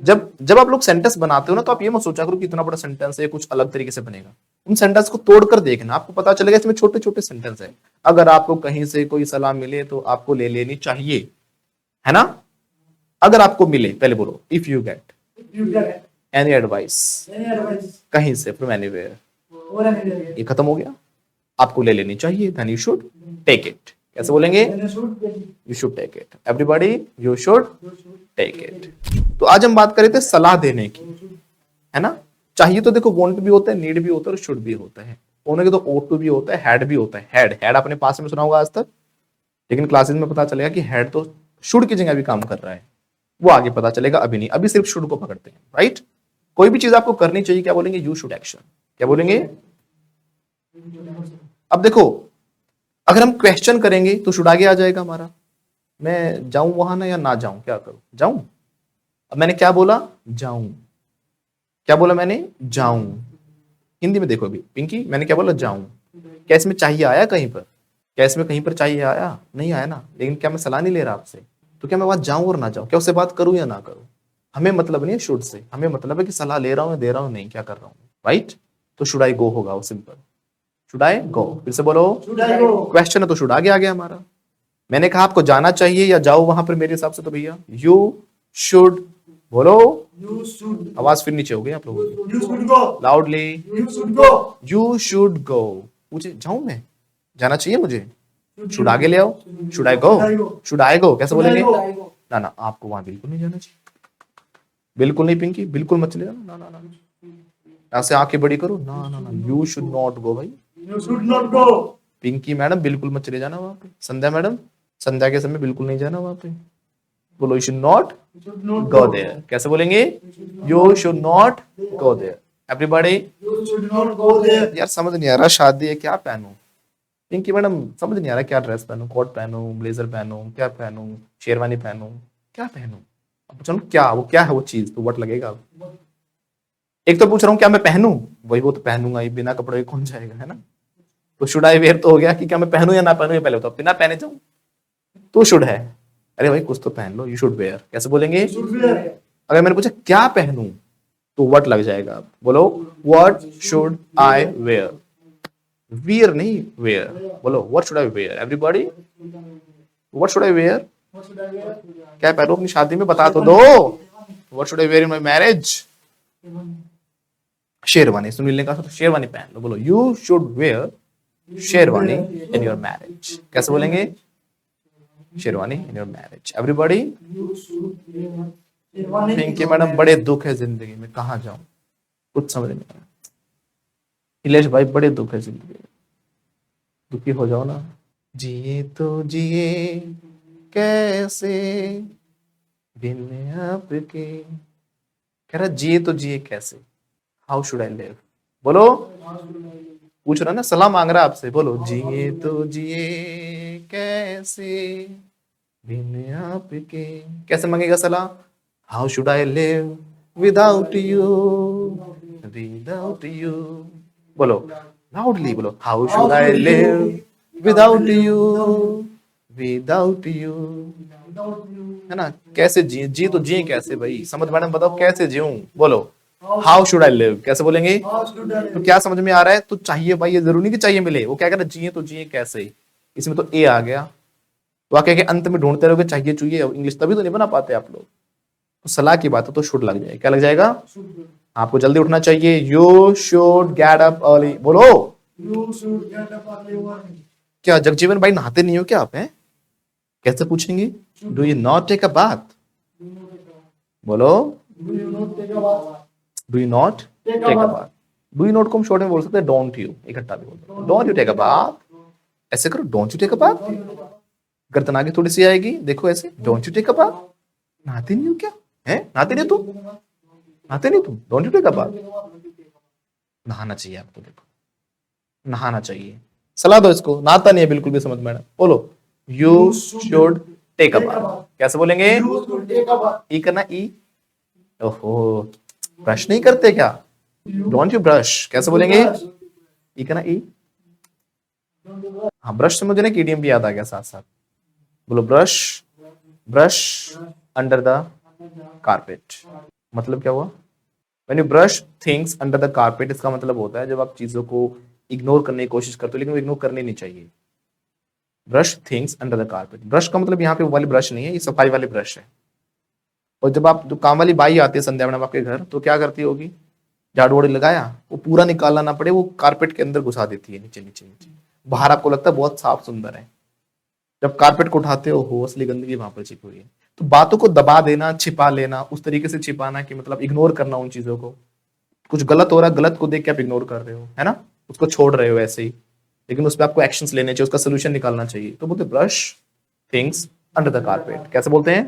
जब आप लोग सेंटेंस बनाते हो ना, तो आप ये मत सोचा करो कि इतना बड़ा सेंटेंस है, कुछ अलग तरीके से बनेगा। उन सेंटेंस को तोड़कर देखना, आपको पता चलेगा इसमें छोटे छोटे सेंटेंस है। अगर आपको कहीं से कोई सलाह मिले तो आपको ले लेनी चाहिए, है ना? अगर आपको मिले, पहले बोलो, if you get any advice कहीं से, फ्रॉम एनीवेयर, ये खत्म हो गया, आपको ले लेनी चाहिए, then you should take it. कैसे बोलेंगे? You should take it. Everybody, you should take it. तो आज हम बात करें थे सलाह देने की, है ना? चाहिए तो देखो वांट भी होता है, नीड भी होता है, और शुड भी होता है। होने के तो ought to भी होता है, हैड भी होता है। हैड आपने पास में सुना होगा आज तक, लेकिन क्लासेस में पता चलेगा कि हैड तो शुड की जगह भी काम कर रहा है, वो आगे पता चलेगा, अभी नहीं, अभी सिर्फ शुड को पकड़ते हैं, राइट? कोई भी चीज आपको करनी चाहिए, क्या बोलेंगे? You should action. क्या बोलेंगे? अब देखो, अगर हम क्वेश्चन करेंगे तो शुड आगे आ जाएगा हमारा। मैं जाऊं वहां ना, या ना जाऊं, क्या करूं? जाऊं। अब मैंने क्या बोला? जाऊं। क्या बोला मैंने? जाऊं। हिंदी में देखो अभी पिंकी, मैंने क्या बोला, जाऊं। क्या इसमें चाहिए आया कहीं पर? क्या इसमें कहीं पर चाहिए आया? नहीं आया ना। लेकिन क्या मैं सलाह नहीं ले रहा आपसे? तो क्या मैं बात जाऊं और ना जाऊं? क्या उससे बात करूं या ना करूं? हमें मतलब नहीं है शुड से, हमें मतलब है कि सलाह ले रहा हूं, दे रहा हूं, नहीं क्या कर रहा हूं, राइट? तो शुड आई गो होगा, वो सिंपल। शुड आई गो, फिर से बोलो। Should I go? क्वेश्चन है तो शुड आगे आ गया हमारा। मैंने कहा आपको जाना चाहिए या जाओ वहां पर, मेरे हिसाब से तो भैया यू शुड, बोलो। You should. आवाज फिर नीचे हो गई आप लोगों की, You should go. Loudly. You should go. You should गो। मुझे जाऊं, मैं जाना चाहिए मुझे। शुड आगे ले आओ। Should I go. Should I गो कैसे बोलेंगे? ना ना, आपको वहां बिल्कुल नहीं जाना चाहिए, बिल्कुल नहीं पिंकी, बिल्कुल मत ले जाना, ना ना ना। ऐसे आंखें बड़ी करो, ना ना ना, यू शुड नॉट गो भाई। You should not go. Pinky madam बिल्कुल मत चले जाना वहां पे। संध्या मैडम, संध्या के समय बिल्कुल नहीं जाना वहां पे। बोलो you should not You should not go there. कैसे बोलेंगे? You should not go there. Everybody. You should not go there. यार समझ नहीं आ रहा, शादी है क्या पहनूं? पिंकी मैडम समझ नहीं आ रहा क्या ड्रेस पहनूं, कोट पहनूं, ब्लेजर पहनूं, क्या पहनूं, शेरवानी पहनूं, क्या पहनूं? अब चलो क्या, वो क्या है वो चीज, तो व्हाट लगेगा? एक तो पूछ रहा हूँ क्या मैं पहनूं, वही वो तो पहनूंगा ही, बिना कपड़े के कौन जाएगा, है ना? तो शुड आई वेयर तो हो गया कि क्या मैं पहनूं या ना पहनूं, ये पहले तो बिना पहने जाऊं तो शुड है। अरे भाई कुछ तो पहन लो, यू शुड वेयर कैसे बोलेंगे? You should wear. अगर मैंने पूछा क्या पहनूं तो व्हाट लग जाएगा, आप बोलो what should I wear. Wear नहीं वेयर, बोलो what should I wear. Everybody what should I wear. What should I wear? क्या पहनूं अपनी शादी में, बता तो दो। What should I wear in my marriage. Sherwani, सुन मिलने का तो शेरवानी पहन लो। बोलो you should wear sherwani in your marriage. कैसे बोलेंगे? Sherwani in your marriage. Everybody. You should wear. Sherwani Pinky madam बड़े दुख है जिंदगी में, कहाँ जाऊं, कुछ समझ नहीं आ रहा। हिलेश भाई बड़े दुख है जिंदगी में, दुखी हो जाओ ना। जिए तो जिए कैसे बिन आपके, कह रहा जिए तो जिए कैसे, हाउ शुड आई लिव। बोलो, पूछ रहा ना, सलाह मांग रहा आपसे। बोलो जिए तो जिए कैसे बिन आपके, कैसे मांगेगा सलाह? How should I live without you, without you. बोलो लाउडली, बोलो how should I live without you, without you, है ना? कैसे जिए, जी तो जिए कैसे भाई, समझ मैडम बताओ कैसे जीऊं। बोलो हाउ शुड आई लिव कैसे बोलेंगे? How should I तो क्या समझ में आ रहा है? तो चाहिए भाई, ये जरूरी नहीं कि चाहिए मिले, वो क्या कह रहा है, जिए तो जिए कैसे, इसमें तो ए आ गया। वाक्य के अंत में ढूंढते रहोगे चाहिए चाहिए इंग्लिश, तभी तो नहीं बना पाते आप लोग। तो सलाह की बात है तो शुड लग जाएगा। क्या लग जाएगा? आपको जल्दी उठना चाहिए, you should get up early. बोलो You should get up early morning. क्या जगजीवन भाई नहाते नहीं हो क्या आप, हैं? कैसे पूछेंगे? Do you not take a bath. बोलो Do you not take a bath? Do you not Take a take a bath. Bath. Do you not को हम शॉर्ट में बोल सकते हैं डोंट यू, इकट्ठा भी बोल, don't you take a bath. ऐसे करो, don't you take a bath. गर्दन आगे थोड़ी सी आएगी, देखो ऐसे, don't you take a bath. नहाते नहीं हो क्या, है? नहाते नहीं तुम, नहाते नहीं तुम, don't you take a bath. नहाना चाहिए आपको, देखो नहाना चाहिए, सलाह दो इसको, नहाता नहीं है बिल्कुल भी, समझ मैडम। बोलो you should take a bath. कैसे बोलेंगे? You should take a bath. ई करना, ई। ओहो, ब्रश नहीं करते क्या? डोंट यू ब्रश कैसे बोलेंगे? ई करना, ई। हाँ ब्रश से मुझे ना ईडीएम भी याद आ गया साथ साथ। बोलो brush, brush under the carpet. मतलब क्या हुआ? When you brush things under the carpet, इसका मतलब होता है जब आप चीजों को इग्नोर करने की कोशिश करते हो, लेकिन वो इग्नोर करनी नहीं चाहिए। Brush things under the carpet, brush का मतलब यहाँ पे वो वाली ब्रश नहीं है, ये सफाई वाली ब्रश है। और जब आप, जो काम वाली बाई आती है संध्या मैडम आपके घर, तो क्या करती होगी? झाड़ू वाड़ू लगाया, वो पूरा निकालना ना पड़े, वो कारपेट के अंदर घुसा देती है, नीचे नीचे नीचे। बाहर आपको लगता है बहुत साफ सुंदर है, जब कारपेट को उठाते हो असली गंदगी वहां पर छिपी हुई है। तो बातों को दबा देना, छिपा लेना, उस तरीके से छिपाना कि मतलब इग्नोर करना उन चीजों को। कुछ गलत हो रहा है, गलत को देख के आप इग्नोर कर रहे हो, है ना, उसको छोड़ रहे हो ऐसे ही, लेकिन उस पर आपको एक्शंस लेने चाहिए, उसका सोल्यूशन निकालना चाहिए। तो बोलते brush things under the carpet. कैसे बोलते हैं?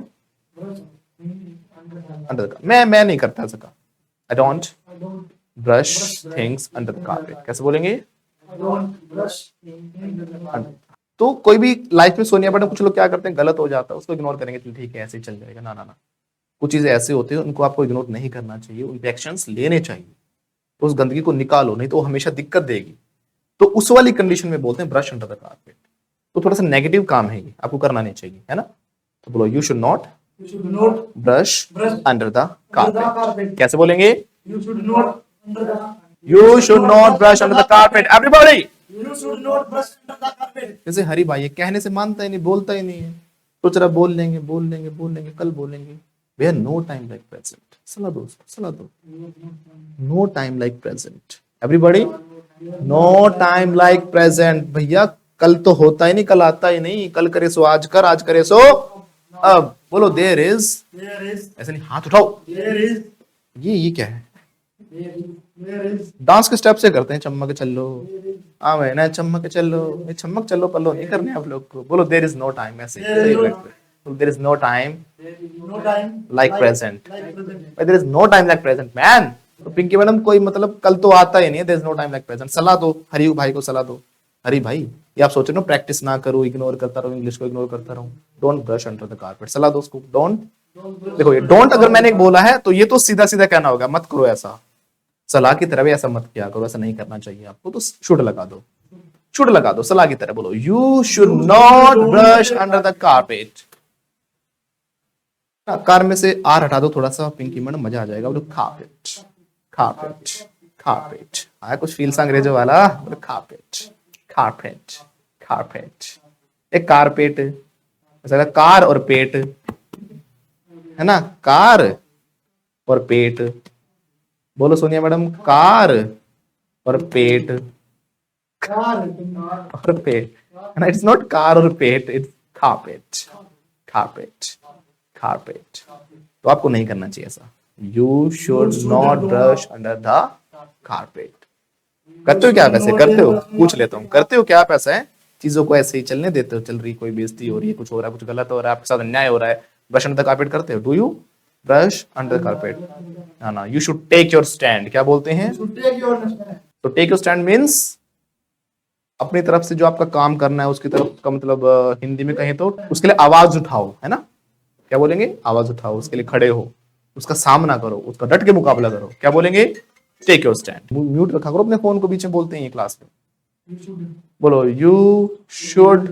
Under the. मैं नहीं करता ऐसा काम। I don't I don't. Brush things under the carpet. कैसे बोलेंगे? I don't brush in the bath. तो कोई भी लाइफ में सोनिया मैडम, कुछ लोग क्या करते हैं, गलत हो जाता है उसको इग्नोर करेंगे, चल ठीक है ऐसे ही चल जाएगा। ना ना ना, कुछ चीजें ऐसे होती है उनको आपको इग्नोर नहीं करना चाहिए, उन पे एक्शंस लेने चाहिए। तो उस गंदगी को निकालो, नहीं तो वो हमेशा दिक्कत देगी। तो उस वाली कंडीशन में बोलते हैं ब्रश अंडर द कारपेट। तो थोड़ा सा नेगेटिव काम है ये, आपको करना नहीं चाहिए, है ना। तो बोलो you should not You should not brush brush under the under the carpet. carpet. कैसे बोलेंगे? You should not under the. You should not brush under the carpet everybody. You should not brush under the carpet. जैसे हरी भाई ये कहने से मानता ही नहीं, बोलता ही नहीं है, तो जरा बोल लेंगे बोल लेंगे बोल लेंगे, कल बोलेंगे। We are no time like present. सलाह दो, सलाह दो। No time like present everybody, no time like present. भैया कल तो होता ही नहीं, कल आता ही नहीं। कल करे सो आज कर, आज करे सो अब। बोलो देयर इज, There is. ऐसे नहीं, हाथ उठाओ। There is. ये क्या है? There is. डांस के स्टेप से करते हैं, चम्मक चलो आ मैं ना चम्मक चलो, ये चम्मक चलो पल्लो नहीं करने आप लोग को। बोलो देयर इज नो टाइम, ऐसे there is no time There is no time. Like present. Like present. There is no time like present man. तो पिंकी मैडम कोई मतलब कल तो आता ही नहीं है, there is no time like present. सलाह दो हरी भाई को, सलाह दो। हरी भाई ये आप सोच रहे हो प्रैक्टिस ना करूं, इग्नोर करता रहूं, इंग्लिश को इग्नोर करता रहूं। Don't brush under the carpet. सलाह दो उसको, डोंट। देखो ये डोंट अगर मैंने एक बोला है तो ये तो सीधा सीधा कहना होगा, मत करो ऐसा। सलाह की तरह भी ऐसा मत किया करो, ऐसा नहीं करना चाहिए आपको। तो शुड लगा दो, शुड लगा दो, सलाह की तरह बोलो you should not brush under the carpet. Car में से आर हटा दो थोड़ा सा, पिंकी मैडम मजा आ जाएगा। बोलो carpet, carpet, carpet। आया कुछ फील सा अंग्रेजों वाला। बोलो carpet, carpet, carpet। एक कारपेट, ऐसा कार और पेट है ना, कार और पेट। बोलो सोनिया मैडम, कार और पेट Car. और पेट है ना। इट्स नॉट कार और पेट, इट्स carpet, carpet, carpet। तो आपको नहीं करना चाहिए ऐसा। You should not brush under the carpet. करते हो क्या आप ऐसे? करते हो? पूछ लेता हूँ, करते हो क्या आप ऐसा है? चीजों को ऐसे ही चलने देते हो? चल रही कोई बेइज्जती हो रही है, कुछ हो रहा है, कुछ गलत हो रहा है, आपके साथ अन्याय हो रहा है, ब्रश अंडर द कारपेट करते हो? Do you brush under the carpet? ना ना, you should take your stand. क्या बोलते हैं? Should take your stand. तो टेक योर स्टैंड मीन्स अपनी तरफ से जो आपका काम करना है उसकी तरफ का मतलब हिंदी में कहें तो उसके लिए आवाज उठाओ, है ना। क्या बोलेंगे? आवाज उठाओ, उसके लिए खड़े हो, उसका सामना करो, उसका डट के मुकाबला करो। क्या बोलेंगे? Take your stand. म्यूट रखा करो अपने फोन को, बीच में बोलते हैं ये क्लास में। You should. बोलो you should.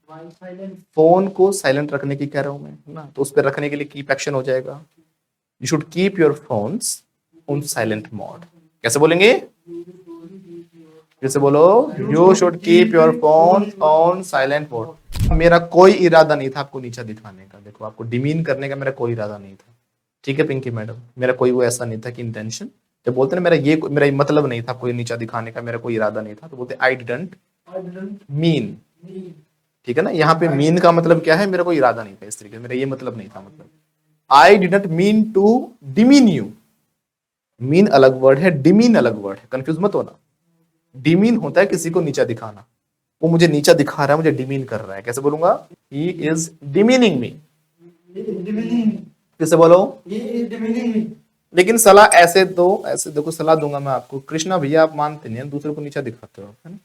While silent. Phone को साइलेंट रखने की कह रहा हूं मैं, है ना, तो उस पर रखने के लिए कीप एक्शन हो जाएगा। You should keep your phones on silent mode. कैसे बोलेंगे? जैसे बोलो you should keep your phone on silent mode. मेरा कोई इरादा नहीं था आपको नीचा दिखाने का, देखो आपको डिमीन करने का मेरा कोई इरादा नहीं था, ठीक है पिंकी मैडम। मेरा कोई वो ऐसा नहीं था कि इंटेंशन, जब बोलते ना मेरा ये मतलब नहीं था कोई नीचा दिखाने का, मेरा कोई इरादा नहीं था, तो बोलते I didn't I didn't mean. mean. ठीक है ना, यहाँ पे मीन का मतलब क्या है? मेरा कोई इरादा नहीं था इस तरीके से, मेरा ये मतलब नहीं था। मतलब I didn't mean to demean you. Mean अलग वर्ड है, डिमीन अलग वर्ड है, कंफ्यूज मत होना। डिमीन होता है किसी को नीचा दिखाना, वो मुझे नीचा दिखा रहा है, मुझे डिमीन कर रहा है। कैसे बोलूंगा? He is demeaning me. He is demeaning me. कैसे बोलो? He is demeaning me. लेकिन सलाह ऐसे दो, ऐसे देखो सलाह दूंगा मैं आपको। कृष्णा भैया आप मानते नहीं, दूसरे को नीचा दिखाते हो, है ना।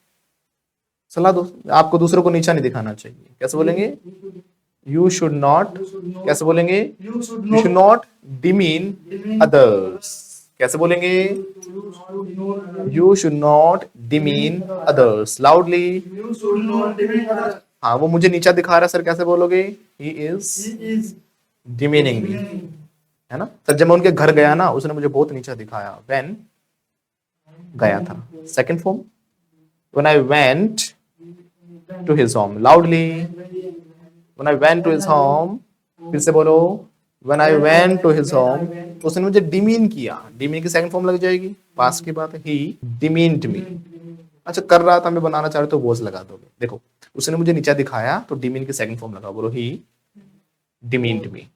सलाह दो, आपको दूसरों को नीचा नहीं दिखाना चाहिए। कैसे बोलेंगे? You should not. कैसे बोलेंगे? You should you should not. Not demean others. कैसे बोलेंगे? You should not. You should not demean others. Loudly. You should not demean others. हाँ, वो मुझे नीचा दिखा रहा है सर, कैसे बोलोगे? He is He is demeaning me, demeaning. है ना। सर जब मैं उनके घर गया ना, उसने मुझे बहुत नीचा दिखाया। व्हेन गया था, second form. When I went to his home. Loudly. When I went to his home. फिर से बोलो when I went to his home. तो उसने मुझे डिमीन किया। डिमीन की सेकंड फॉर्म लग जाएगी, पास की बात है। ही डिमीन्ड मी। अच्छा कर रहा था मैं, बनाना चाह रहे तो वॉज लगा दोगे। देखो उसने मुझे नीचा दिखाया तो डिमीन की सेकंड फॉर्म लगा, बोलो ही डिमीन्ड मी।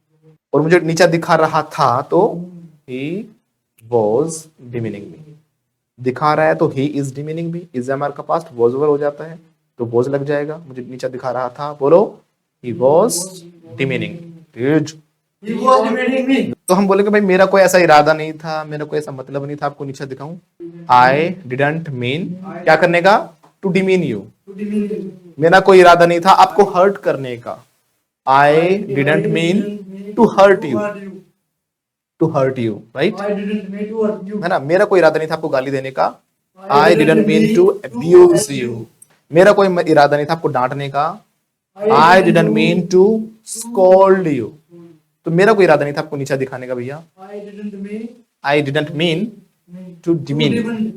और मुझे नीचा दिखा रहा था तो ही वॉज डिमीनिंग मी। दिखा रहा है तो he is demeaning me. Is हमारे का पास्ट, वॉज ओवर हो जाता है तो वॉज लग जाएगा। मुझे नीचा दिखा रहा था, बोलो he was demeaning. He was demeaning me. तो हम बोलेंगे भाई मेरा कोई ऐसा इरादा नहीं था, मेरा कोई ऐसा मतलब नहीं था आपको नीचा दिखाऊं। आई डिडंट मीन क्या करने का? To demean you. To demean you. मेरा कोई इरादा नहीं था आपको हर्ट करने का। I didn't mean to hurt you. Hurt you. To hurt you, right, I didn't mean to hurt you. है ना। मेरा कोई इरादा नहीं था आपको गाली देने का, I didn't mean to abuse you. मेरा कोई इरादा नहीं था आपको डांटने का, I didn't mean to scold you. तो मेरा कोई इरादा नहीं था आपको नीचा दिखाने का भैया, I didn't mean I didn't mean to demean. even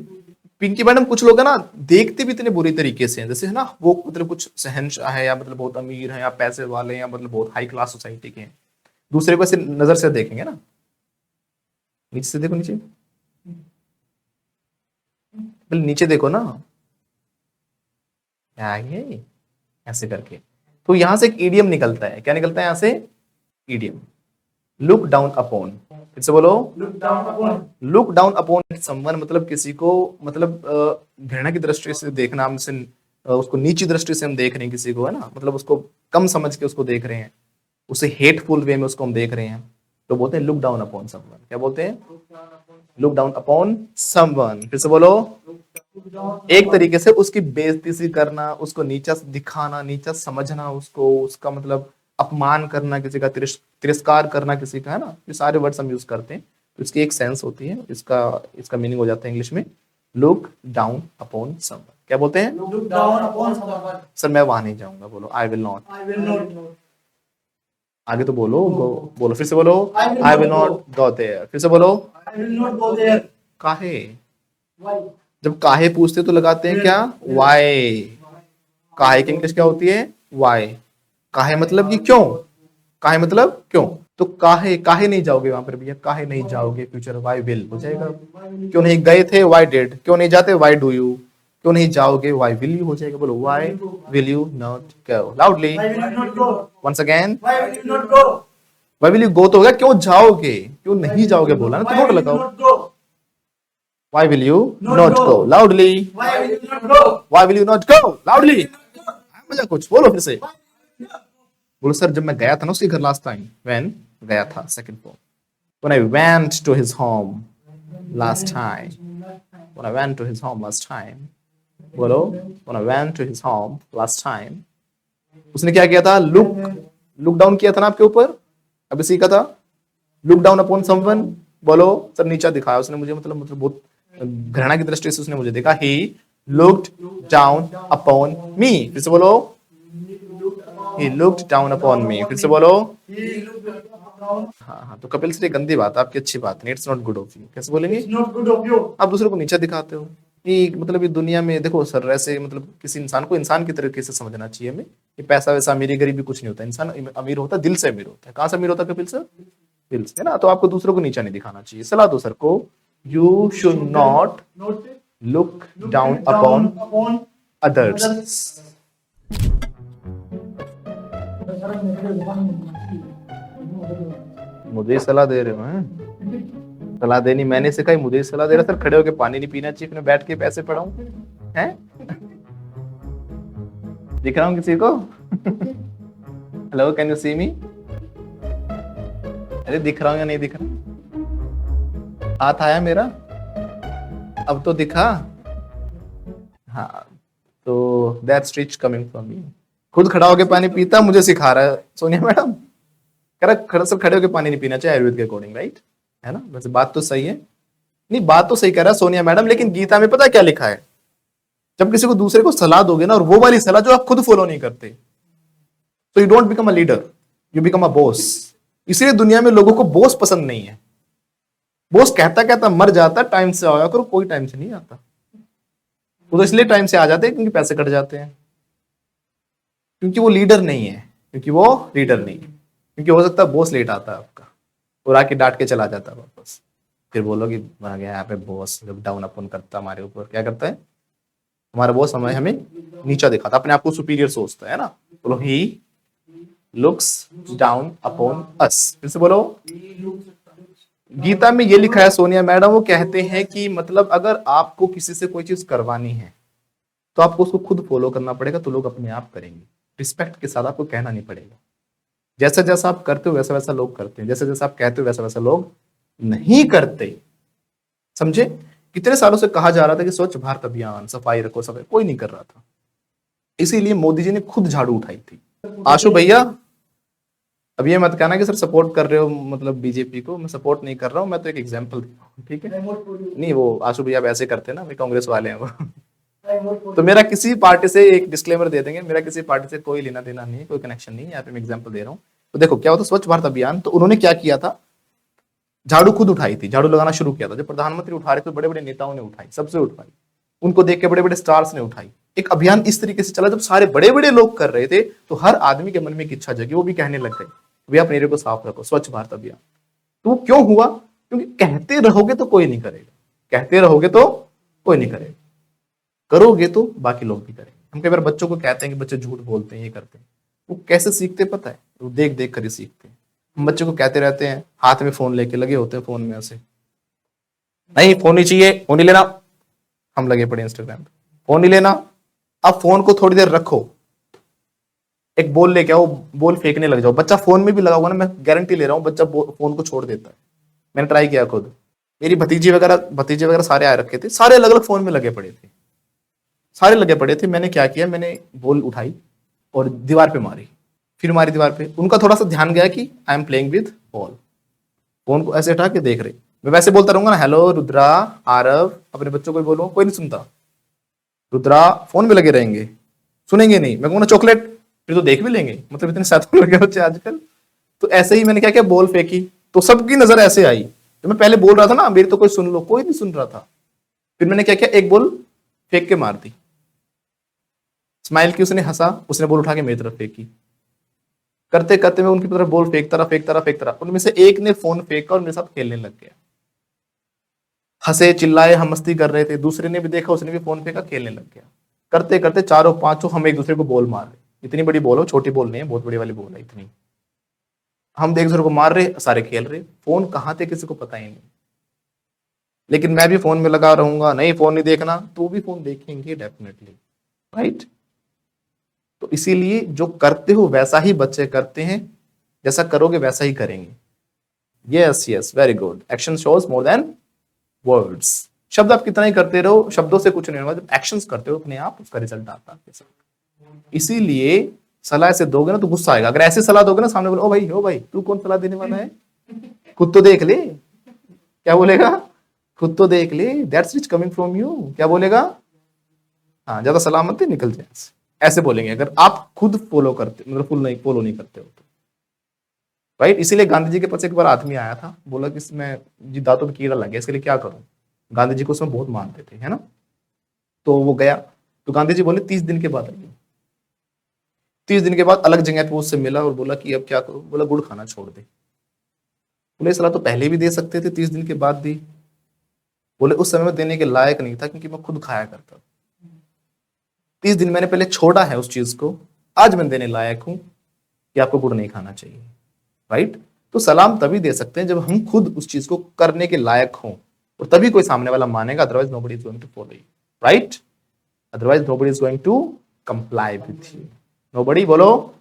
Pinky madam, कुछ लोग है ना देखते भी इतने बुरी तरीके से हैं, जैसे है ना वो मतलब कुछ शहंशाह है या मतलब बहुत अमीर है या पैसे वाले हैं या मतलब बहुत हाई क्लास सोसाइटी के हैं, दूसरे को ऐसे नजर से देखेंगे ना, नीचे से देखो, नीचे पहले नीचे देखो ना, क्या है ये? ऐसे करके। तो यहां से एक ईडियम निकलता है, क्या निकलता है यहां से? Idiom, look down upon. फिर से बोलो, look down upon. Look down upon someone, मतलब किसी को मतलब घृणा की दृष्टि से देखना, हमसे उसको नीची दृष्टि से हम देख रहे हैं किसी को, है ना, मतलब उसको कम समझ के उसको देख रहे हैं, उसे हेटफुल वे में उसको हम देख रहे हैं, तो बोलते हैं लुक डाउन अपॉन समवन। क्या बोलते हैं? Look down upon someone. फिर से बोलो, एक तरीके से उसकी बेइज्जती सी करना, उसको नीचा दिखाना, नीचा समझना, उसको उसका मतलब अपमान करना, किसी का तिरस्कार करना किसी का, है ना, ये सारे वर्ड्स हम यूज करते हैं। तो इसकी एक सेंस होती है, इसका मीनिंग हो जाता है इंग्लिश में लुक डाउन अपॉन समवन। क्या बोलते हैं? Look down upon someone. Sir मैं वहां नहीं जाऊंगा, बोलो I will not. I will not. आगे तो बोलो, बोलो, फिर से बोलो, I will I will not not go there. फिर से बोलो, I will not go there. काहे? Why? जब काहे पूछते तो लगाते हैं क्या? वाई। काहे की इंग्लिश क्या होती है? वाई। काहे मतलब कि क्यों, काहे मतलब क्यों। तो काहे, काहे नहीं जाओगे वहां पर भैया, काहे नहीं जाओगे, फ्यूचर वाई विल हो जाएगा। क्यों नहीं गए थे? Why did. क्यों नहीं जाते? Why do you. क्यों नहीं जाओगे? वाई विल यू हो जाएगा। बोलो, why will you not go, loudly Why will you not go? Once again. Why will you not go? Why will you go तो होगा क्यों जाओगे, क्यों नहीं जाओगे बोला ना, तो Why नोट will you लगाओ। not go? Why will you Not not go. Go, loudly. Why will you not go? Why will you not go, loudly. मजा कुछ बोलो फिर से। बोलो, सर जब मैं गया था ना उसके घर लास्ट टाइम, व्हेन गया था, second form, when I went to his home last time, when I went to his home last time. बोलो, when I went to his home last time. उसने क्या किया था? लुक डाउन किया था ना आपके ऊपर, अभी सीखा था लुक डाउन अपॉन समवन। बोलो, सर नीचा दिखाया उसने मुझे, मतलब बहुत घृणा की दृष्टि से उसने मुझे देखा। ही लुक्ड डाउन अपॉन मी। फिर से बोलो, he looked down upon me। फिर से बोलो, He looked down. हाँ, तो कपिल से गंदी बात, आपकी अच्छी बात नहीं, it's not good of you. कैसे बोलेंगे? It's not good of you. आप दूसरे को नीचा दिखाते हो। ये मतलब ये दुनिया में देखो सर, ऐसे मतलब किसी इंसान को इंसान की तरीके से समझना चाहिए हमें। ये पैसा वैसा अमीरी गरीबी कुछ नहीं होता, इंसान अमीर होता दिल से अमीर होता है। कहाँ से अमीर होता है कपिल सर? दिल से, है ना। तो आपको दूसरों को नीचा नहीं दिखाना चाहिए। सलाह दो सर को, you should not Not look look down down upon upon others. मुझे ही सलाह दे रहे हो हैं? सलाह देनी मैंने सिखाई, मुझे ही सलाह दे रहा। सर खड़े होके पानी नहीं पीना चाहिए, अपने बैठ के पैसे पढ़ाऊं हैं? दिख रहा हूँ किसी को? हेलो, कैन यू सी मी? अरे दिख रहा हूँ या नहीं दिख रहा? हाथ आया मेरा, अब तो दिखा। हाँ, तो that's rich coming from me. खुद खड़ा होके पानी पीता, मुझे सिखा रहा है सोनिया मैडम। सर खड़े होके पानी नहीं पीना चाहिए आयुर्वेद के अकॉर्डिंग, राइट, है ना। वैसे बात तो सही है, नहीं बात तो सही कह रहा है सोनिया मैडम, लेकिन गीता में पता क्या लिखा है? जब किसी को दूसरे को सलाह दोगे ना, और वो वाली सलाह जो आप खुद फॉलो नहीं करते, तो you don't become a leader, you become a boss. इसलिए दुनिया में लोगों को बॉस पसंद नहीं है। बॉस कहता कहता मर जाता, टाइम से आया करो, कोई टाइम से नहीं आता। वो तो इसलिए टाइम से आ जाते हैं क्योंकि पैसे कट जाते हैं, क्योंकि वो लीडर नहीं है, क्योंकि वो लीडर नहीं है। क्योंकि हो सकता है बॉस लेट आता है आपका और आके डांट के चला जाता है वापस, फिर बोलो कि आ गया यहाँ पे बॉस, जब डाउन अपन करता हमारे ऊपर। क्या करता है हमारा बॉस? हमें नीचा दिखाता, अपने आप को सुपीरियर सोचता है ना। बोलो, he looks down upon us. फिर से बोलो, गीता में ये लिखा है सोनिया मैडम, वो कहते हैं कि मतलब अगर आपको किसी से कोई चीज करवानी है तो आपको उसको खुद फॉलो करना पड़ेगा, तो लोग अपने आप करेंगे। रिस्पेक्ट के साथ, आपको कहना नहीं पड़ेगा। जैसा जैसा आप करते हो वैसा वैसा लोग करते हैं, जैसा जैसा आप कहते हो वैसा वैसा लोग नहीं करते। समझे? कितने सालों से कहा जा रहा था कि स्वच्छ भारत अभियान, सफाई रखो सफाई, कोई नहीं कर रहा था। इसीलिए मोदी जी ने खुद झाड़ू उठाई थी। आशु भैया, अब ये मत कहना कि सर सपोर्ट कर रहे हो मतलब बीजेपी को, मैं सपोर्ट नहीं कर रहा हूँ, मैं तो एक एग्जांपल दे रहा हूँ, ठीक है। नहीं वो आशु भैया आप ऐसे करते हैं ना, वे कांग्रेस वाले हैं वो। तो मेरा किसी पार्टी से एक डिस्क्लेमर दे देंगे, मेरा किसी पार्टी से कोई लेना देना नहीं है, कोई कनेक्शन नहीं है, यहाँ पे मैं एग्जाम्पल दे रहा हूँ। तो देखो क्या होता स्वच्छ भारत अभियान, तो उन्होंने क्या किया था, झाड़ू खुद उठाई थी, झाड़ू लगाना शुरू किया था। जब प्रधानमंत्री उठा रहे थे बड़े बड़े नेताओं ने उठाई, सबसे उठाई, उनको देख के बड़े बड़े स्टार्स ने उठाई। एक अभियान इस तरीके से चला, जब सारे बड़े बड़े लोग कर रहे थे तो हर आदमी के मन में एक इच्छा जगी, वो भी कहने लग गए भैया अपने एरिया को साफ रखो, स्वच्छ भारत अभियान। तो वो क्यों हुआ, क्योंकि कहते रहोगे तो कोई नहीं करेगा, कहते रहोगे तो कोई नहीं करेगा, करोगे तो बाकी लोग भी करेंगे। हम कई बार बच्चों को कहते हैं कि बच्चे झूठ बोलते हैं, ये करते हैं, वो कैसे सीखते पता है, वो देख देख कर ही सीखते हैं। हम बच्चों को कहते रहते हैं, हाथ में फोन लेके लगे होते हैं, फोन में ऐसे नहीं फोन नहीं चाहिए, फोन नहीं लेना, हम लगे पड़े इंस्टाग्राम पे, फोन नहीं लेना। अब फोन को थोड़ी देर रखो, एक बॉल लेके आओ, बॉल फेंकने लग जाओ, बच्चा फोन में भी लगा हुआ ना, मैं गारंटी ले रहा हूँ बच्चा फोन को छोड़ देता है। मैंने ट्राई किया खुद, मेरी भतीजे वगैरह सारे आए रखे थे, सारे अलग अलग फोन में लगे पड़े थे, सारे लगे पड़े थे। मैंने क्या किया, मैंने बॉल उठाई और दीवार पे मारी, फिर मारी दीवार पे। उनका थोड़ा सा ध्यान गया कि I am playing with ball, phone को ऐसे उठा के देख रहे। मैं वैसे बोलता रहूंगा ना, हेलो रुद्रा, आरव, अपने बच्चों को भी बोलूंगा, कोई नहीं सुनता। रुद्रा फोन में लगे रहेंगे, सुनेंगे नहीं। मैं कहूंगा चॉकलेट, फिर तो देख भी लेंगे, मतलब इतने शैतान लगे बच्चे आजकल। तो ऐसे ही मैंने क्या किया, बॉल फेंकी, तो सबकी नजर ऐसे आई। तो मैं पहले बोल रहा था ना, मेरी तो कोई सुन लो, कोई नहीं सुन रहा था। फिर मैंने क्या किया, एक बॉल फेंक के मार दी, स्माइल की, उसने हंसा, उसने बॉल उठा के मेरी तरफ फेंकी। करते करते मैं उनकी तरफ बॉल फेंकता रहा। उनमें से एक ने फोन फेंका और मेरे साथ खेलने लग गया। हंसे चिल्लाए, हम मस्ती कर रहे थे, दूसरे ने भी देखा, उसने भी फोन फेंका, खेलने लग गया। करते करते चारों पांचों हम एक दूसरे को बॉल मार रहे, इतनी बड़ी बॉल हो, छोटी बॉल नहीं है, बहुत बड़ी वाली बॉल है इतनी। हम एक दूसरे को मार रहे, सारे खेल रहे। फोन कहाँ थे किसी को पता ही नहीं, लेकिन मैं भी फोन में लगा रहूंगा, नहीं फोन नहीं देखना, तो भी फोन देखेंगे डेफिनेटली, राइट। तो इसीलिए जो करते हो वैसा ही बच्चे करते हैं, जैसा करोगे वैसा ही करेंगे। Yes yes, very good, action shows more than words. शब्द आप कितना ही करते रहो, शब्दों से कुछ नहीं होगा, जब एक्शंस करते हो अपने आप उसका रिजल्ट आता है आपके साथ। इसीलिए सलाह ऐसे दोगे ना तो गुस्सा आएगा, अगर ऐसे सलाह दोगे ना, सामने बोलो ओ भाई तू कौन सलाह देने वाला है, खुद तो देख ले, क्या बोलेगा, खुद तो देख ले, that's rich coming from you, क्या बोलेगा, हाँ ज्यादा सलाह मत दे, निकल जाए, ऐसे बोलेंगे अगर आप खुद फॉलो करते, मतलब फॉलो नहीं करते हो तो, राइट। इसीलिए गांधी जी के पास एक बार आदमी आया था, बोला कि इसमें जी दांतों में कीड़ा लग गया, इसके लिए क्या करूं। गांधी जी को उसमें बहुत मानते थे, है ना। तो वो गया, तो गांधी जी बोले 30 दिन के बाद आइए। 30 दिन के बाद अलग जगह पे उससे मिला और बोला कि अब क्या करूं, बोला गुड़ खाना छोड़ दे। बोले सलाह तो पहले भी दे सकते थे, 30 दिन के बाद दी। बोले उस समय में देने के लायक नहीं था, क्योंकि मैं खुद खाया करता। 30 दिन मैंने पहले छोड़ा है उस चीज को, आज मैं देने लायक हूं कि आपको गुड़ नहीं खाना चाहिए, राइट। तो सलाम तभी दे सकते हैं जब हम खुद उस चीज को करने के लायक हों, और तभी कोई सामने वाला मानेगा, otherwise nobody is going to follow you, right. Otherwise nobody is going to comply with you, nobody, बोलो।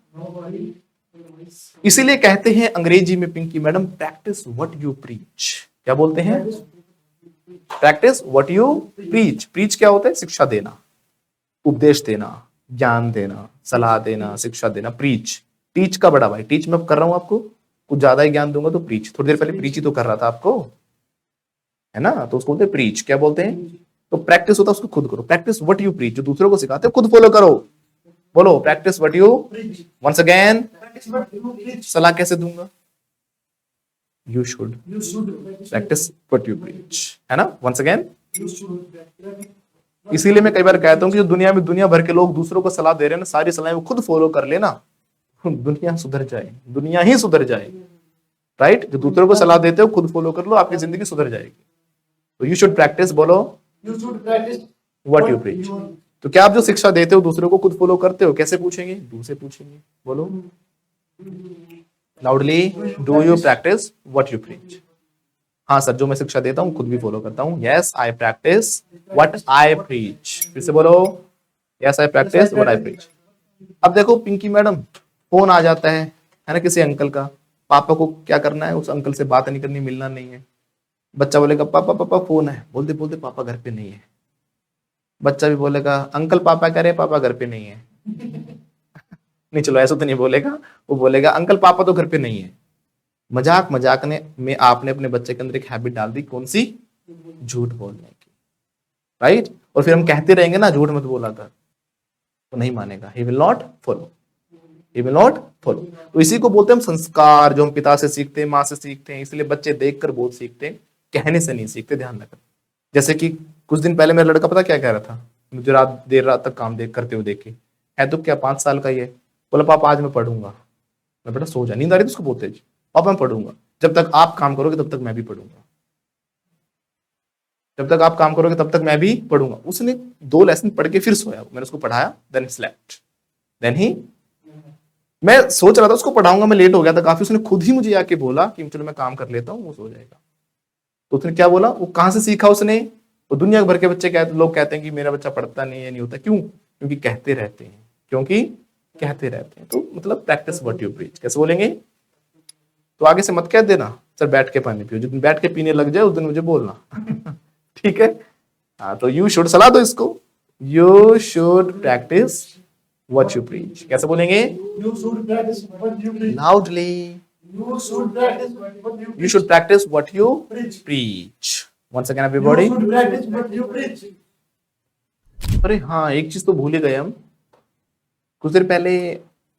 इसीलिए कहते हैं अंग्रेजी में Pinky madam, practice what you preach. क्या बोलते हैं, practice what you preach. Preach क्या होता है, शिक्षा देना, उपदेश देना, ज्ञान देना, सलाह देना, शिक्षा देना, प्रीच। टीच का बड़ा भाई, टीच मैं कर रहा हूं आपको, कुछ ज्यादा ही ज्ञान दूंगा तो प्रीच। थोड़ी देर पहले प्रीच ही तो कर रहा था आपको, है ना, तो उसको बोलते हैं प्रीच। क्या बोलते हैं, तो प्रैक्टिस होता है उसको खुद करो, प्रैक्टिस व्हाट यू प्रीच, जो दूसरों को सिखाते हो खुद फॉलो करो। बोलो practice what you, once again, सलाह कैसे दूंगा, you should practice what you preach, है ना, वंस अगेन। इसीलिए मैं कई बार कहता हूं कि जो दुनिया में दुनिया भर के लोग दूसरों को सलाह दे रहे हैं ना, सारी सलाहें वो खुद फॉलो कर लेना, दुनिया सुधर जाए, दुनिया ही सुधर जाए, राइट। जो दूसरों को सलाह देते हो खुद फॉलो कर लो, आपकी जिंदगी सुधर जाएगी। तो यू शुड प्रैक्टिस, बोलो व्हाट यू प्रीच। तो क्या आप जो शिक्षा देते हो दूसरों को खुद फॉलो करते हो, कैसे पूछेंगे, दूसरे पूछेंगे, बोलो loudly, do you practice what you preach. हाँ सर, जो मैं शिक्षा देता हूँ खुद भी फॉलो करता हूँ, yes I practice what I preach. फिर से बोलो, yes I practice what I preach. अब देखो पिंकी मैडम, फोन आ जाता है ना किसी अंकल का, पापा को क्या करना है, उस अंकल से बात नहीं करनी, मिलना नहीं है। बच्चा बोलेगा पापा पापा फोन है, बोलते बोलते पापा घर पे नहीं है। बच्चा भी बोलेगा अंकल पापा कह रहे, पापा घर पे नहीं है। नहीं चलो ऐसा तो नहीं बोलेगा, वो बोलेगा अंकल पापा तो घर पे नहीं है। मजाक मजाक में आपने अपने बच्चे के अंदर एक हैबिट डाल दी, कौन सी? झूठ बोलने की, राइट। और फिर हम कहते रहेंगे ना झूठ मत बोला कर, तो नहीं मानेगा, he will not follow, he will not follow. तो इसी को बोलते हैं हम संस्कार, जो हम पिता से सीखते हैं, माँ से सीखते हैं। इसलिए बच्चे देखकर बहुत सीखते हैं, कहने से नहीं सीखते, ध्यान रखना। जैसे कि कुछ दिन पहले मेरा लड़का पता क्या कह रहा था, मुझे देर रात तक काम करते हुए देखे, है तो क्या 5 साल का ही है, बोला पापा आज मैं पढ़ूंगा। मैं बेटा सो जा, नींद आ रही थी उसको बहुत तेज, पापा मैं पढ़ूंगा, जब तक आप काम करोगे तब तक मैं भी पढ़ूंगा, जब तक आप काम करोगे तब तक मैं भी पढ़ूंगा। उसने 2 लेसन पढ़ के फिर सोया, मैंने उसको पढ़ाया, देन स्लेप्ट, देन ही, मैं सोच रहा था उसको पढ़ाऊंगा, मैं लेट हो गया था काफी, उसने खुद ही मुझे आके बोला कि चलो मैं काम कर लेता हूँ, वो सो जाएगा। तो उसने क्या बोला, वो कहां से सीखा उसने? वो दुनिया भर के बच्चे लोग कहते हैं कि मेरा बच्चा पढ़ता नहीं है, नहीं होता, क्यों? क्योंकि कहते रहते हैं, क्योंकि कहते रहते हैं। तो मतलब प्रैक्टिस व्हाट यू प्रीच, कैसे बोलेंगे? तो आगे से मत कह देना सर बैठ के पानी पियो, जिस दिन बैठ के पीने लग जाए उस दिन मुझे बोलना ठीक है। हाँ, तो यू शुड, सलाह दो इसको, you should practice what you preach, कैसे बोलेंगे? You should practice what you preach. Loudly, You should practice what you you preach. should practice what you Preach. preach. Once again You everybody. should practice what you preach. अरे हाँ, एक चीज तो भूल ही गए हम, कुछ देर पहले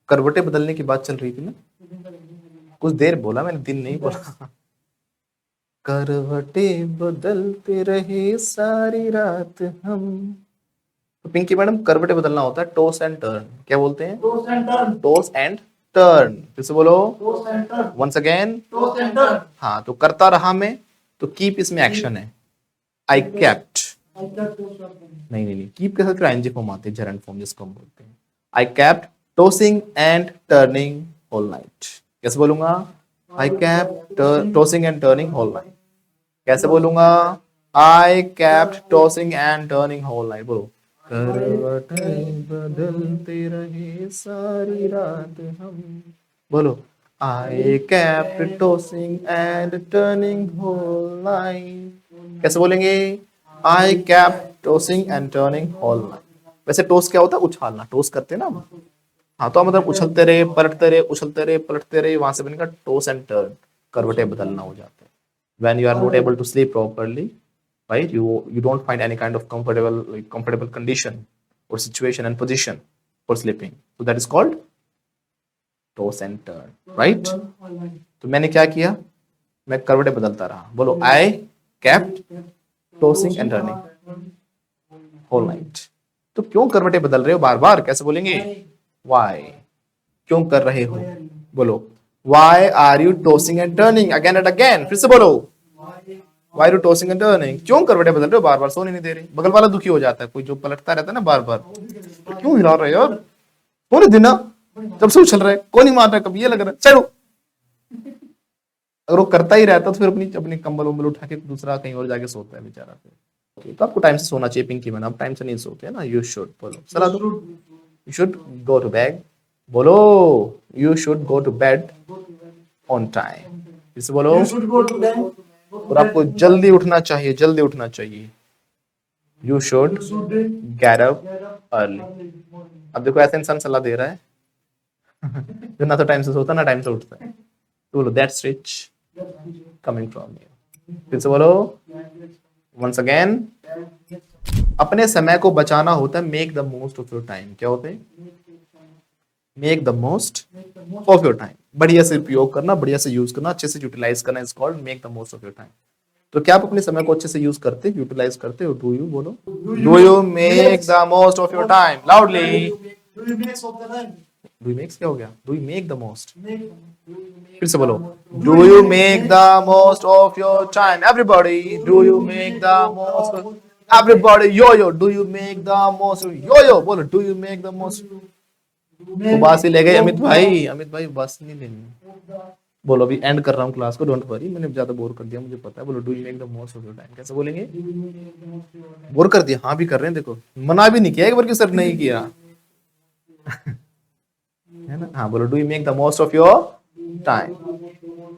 करवटे बदलने की बात चल रही थी ना, कुछ देर बोला मैंने, दिन नहीं बोला करवटे बदलते रहे सारी रात हम। तो पिंकी मैडम, करवटे बदलना होता है टॉस एंड टर्न, क्या बोलते हैं? Toss and turn. Toss and turn, फिर से बोलो, Toss and turn. Once again. Toss and turn. हाँ, तो करता रहा मैं, तो कीप इसमें एक्शन है, I kept, I kept toss and turn. नहीं, कीप के साथ फिर आईएनजी फॉर्म आती है, जरंड फॉर्म जिसको हम बोलते हैं। I kept tossing and turning whole night, कैसे बोलूंगा? I kept tossing and turning whole night, कैसे बोलूंगा? I kept tossing and turning whole night, बोलो। करवटें बदलते रहे सारी रात हम, बोलो। I kept tossing and turning whole night, कैसे बोलेंगे? I kept tossing and turning whole night. वैसे टॉस क्या होता है? उछालना, टॉस करते हैं ना हम। हाँ, तो मतलब उछलते रहे, पलटते रहे, उछलते रहे, पलटते रहे, वहां से बनेगा टॉस एंड टर्न, करवटे बदलना हो जाता है। When you are not able to sleep properly, right? You don't find any kind of comfortable condition or situation and position for sleeping. So that is called toss and turn, right? तो मैंने क्या किया? मैं करवटे बदलता रहा, बोलो। I kept tossing and turning whole night. तो क्यों करवटे बदल रहे हो बार बार, कैसे बोलेंगे? Why? क्यों कर रहे हो, बोलो। Why are you tossing and turning again and again? फिर से बोलो। Why are you tossing and turning? क्यों करवटे बदल रहे हो बार बार, सोने नहीं दे रहे? बगल वाला दुखी हो जाता है, कोई जो पलटता रहता है ना बार बार, तो क्यों हिला रहे हो यार, सोने देना, जब से उछल रहे, कौन नहीं मार रहा, कभी ये लग रहा है, चलो। अगर वो करता ही रहता तो फिर अपनी अपनी कंबल उम्बल उठा के दूसरा कहीं और जाके सोता है बेचारा। फिर तो आपको टाइम से सोना चाहिए पिंकी मैडम, आप टाइम से नहीं सोते है ना। यू शुड, बोलो, सलाह दो। You should go to bed, बोलो। You should go to bed on time, इसे बोलो। You should go to bed. और आपको जल्दी उठना चाहिए, जल्दी उठना चाहिए। You should You should get up get up early. early. अब देखो ऐसे इंसान सलाह दे रहा है जो ना तो टाइम से सोता ना टाइम से उठता है, तो बोलो that's rich coming from you. फिर से बोलो, वंस अगेन। अपने समय को बचाना होता है make the most of your time, क्या होते हैं? Make the most of your time, बढ़िया से उपयोग करना, बढ़िया से यूज करना, अच्छे से यूटिलाइज करना, is called make the most of your time. तो क्या आप अपने समय को अच्छे से यूज करते, यूटिलाइज करते हो? डू यू, बोलो। Do you make the most of your time, loudly. Do you make of the time? Do you makes क्या हो गया? Do you make the most, Make. फिर से बोलो। Do you make the most of your time, everybody. Do you make the most, everybody. Yo yo, do you make the most, yo yo, बोलो। Do you make the most. उबास ही ले गए अमित भाई, अमित भाई उबास नहीं लेनी। बोलो, अभी एंड कर रहा हूँ क्लास को, डोंट वरी, मैंने ज्यादा बोर कर दिया मुझे पता है। बोलो, do you make the most of your time, कैसे बोलेंगे? बोर कर दिया, हाँ भी कर रहे हैं, देखो मना भी नहीं किया एक बार कि सर नहीं किया है ना। हाँ, बोलो, do you make the most of your time.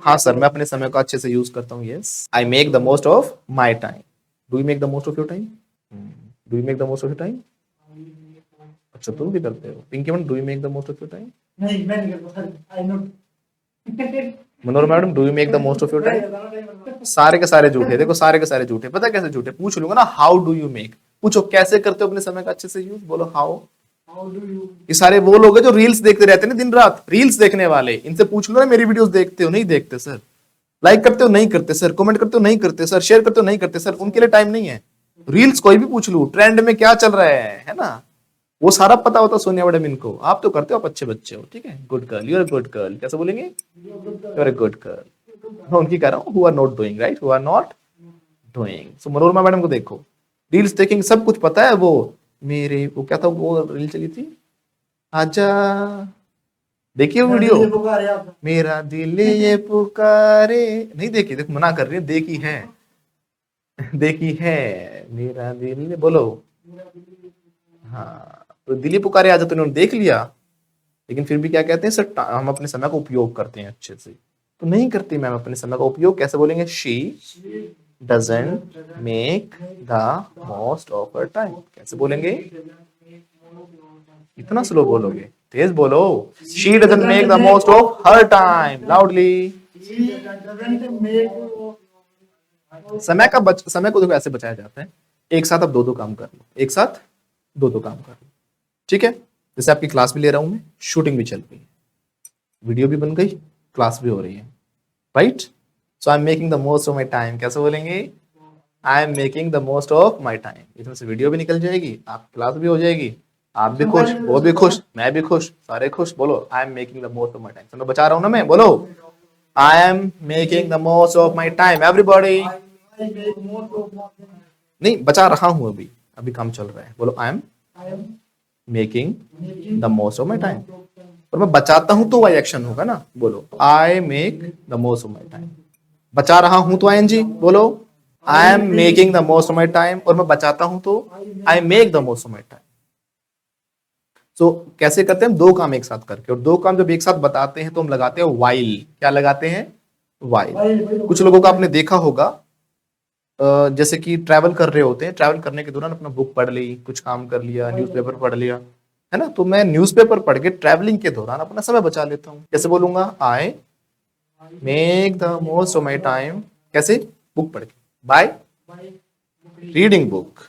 हाँ सर, मैं अपने समय को अच्छे से यूज करता हूँ, yes I make the most of my time. Do you make the most of your time? Do you make the most of your time? अच्छा, तुम भी करते हो Pinky madam, do you make the most of your time? नहीं मैं नहीं करता sir I not Manorama madam, do you make the most of your time? सारे के सारे झूठे, देखो सारे के सारे झूठे। पता है कैसे झूठे? पूछ लूंगा ना, हाउ डू यू मेक, पूछो कैसे करते हो अपने समय का अच्छे से यूज, बोलो हाउ। हाउ डू यू ये सारे वो लोग हैं जो रील्स देखते रहते हैं ना दिन रात, रील्स देखने वाले, इनसे पूछ लो ना मेरी वीडियोस देखते हो नहीं देखते सर, लाइक करते हो नहीं करते सर, कमेंट करते हो नहीं करते सर, शेयर करते हो नहीं करते सर, उनके लिए टाइम नहीं है। रील्स कोई भी पूछ लूं, ट्रेंड में क्या चल रहा है ना, वो सारा पता होता सोनिया मैडम इनको। आप तो करते हो, आप अच्छे बच्चे हो, ठीक है, good girl, you are good girl. कैसे बोलेंगे? You are a good girl. मैं उनकी कह रहा हूँ, who are not doing, right, who are not doing. So Manorama madam को देखो, रील्स देखेंगे, सब कुछ पता है। वो मेरे वो क्या था, वो रील चली थी, आजा, देखिए वो वीडियो, ये पुकारे आप मेरा दिल ये पुकारे, नहीं देखी? देखो मना कर रही है, देखी है देखी है, मेरा दिल, बोलो हाँ। तो दिल पुकारे आजा तो इन्होंने देख लिया, लेकिन फिर भी क्या कहते हैं सर, हम अपने समय का उपयोग करते हैं अच्छे से, तो नहीं करती मैम अपने समय का उपयोग। कैसे बोलेंगे? She doesn't make the most of her time. कैसे बोलेंगे? इतना स्लो बोलोगे, तेज बोलो। She doesn't make the most of her time, loudly. Doesn't make समय का समय को देखो ऐसे बचाया जाता है, एक साथ आप दो दो काम कर लो, एक साथ दो दो काम कर लो, ठीक है। जैसे आपकी क्लास भी ले रहा हूं मैं, शूटिंग भी चल रही है, वीडियो भी बन गई, क्लास भी हो रही है, right. So I am making the most of my time. कैसे बोलेंगे? आई am making the most of my time. इसमें से वीडियो भी निकल जाएगी, आप क्लास भी हो जाएगी, आप भी खुश, वो भी खुश, मैं भी खुश, सारे खुश। बोलो I am making the most of my time. समय बचा रहा हूं ना मैं, बोलो I am making the most of my time. Everybody, I make most of my नहीं बचा रहा हूं, अभी अभी काम चल रहा है। बोलो I M I am making making the most of my time. और मैं बचाता हूं तो वाई एक्शन होगा ना, बोलो I make the most of my time. बचा रहा हूं तो आईएनजी, बोलो I am making the most of my time. और मैं बचाता हूं तो I make the most of my time. So कैसे करते हैं हम? दो काम एक साथ करके, और दो काम जब एक साथ बताते हैं तो हम लगाते हैं वाइल। क्या लगाते हैं? वाइल। कुछ लोगों का आपने देखा होगा, जैसे कि ट्रैवल कर रहे होते हैं, ट्रैवल करने के दौरान अपना बुक पढ़ ली, कुछ काम कर लिया, न्यूज़पेपर पढ़ लिया, है ना। तो मैं न्यूज़पेपर पढ़ के ट्रैवलिंग के दौरान अपना समय बचा लेता हूँ। कैसे बोलूंगा? आई make the most of my time. कैसे? बुक पढ़ के, बाय रीडिंग बुक।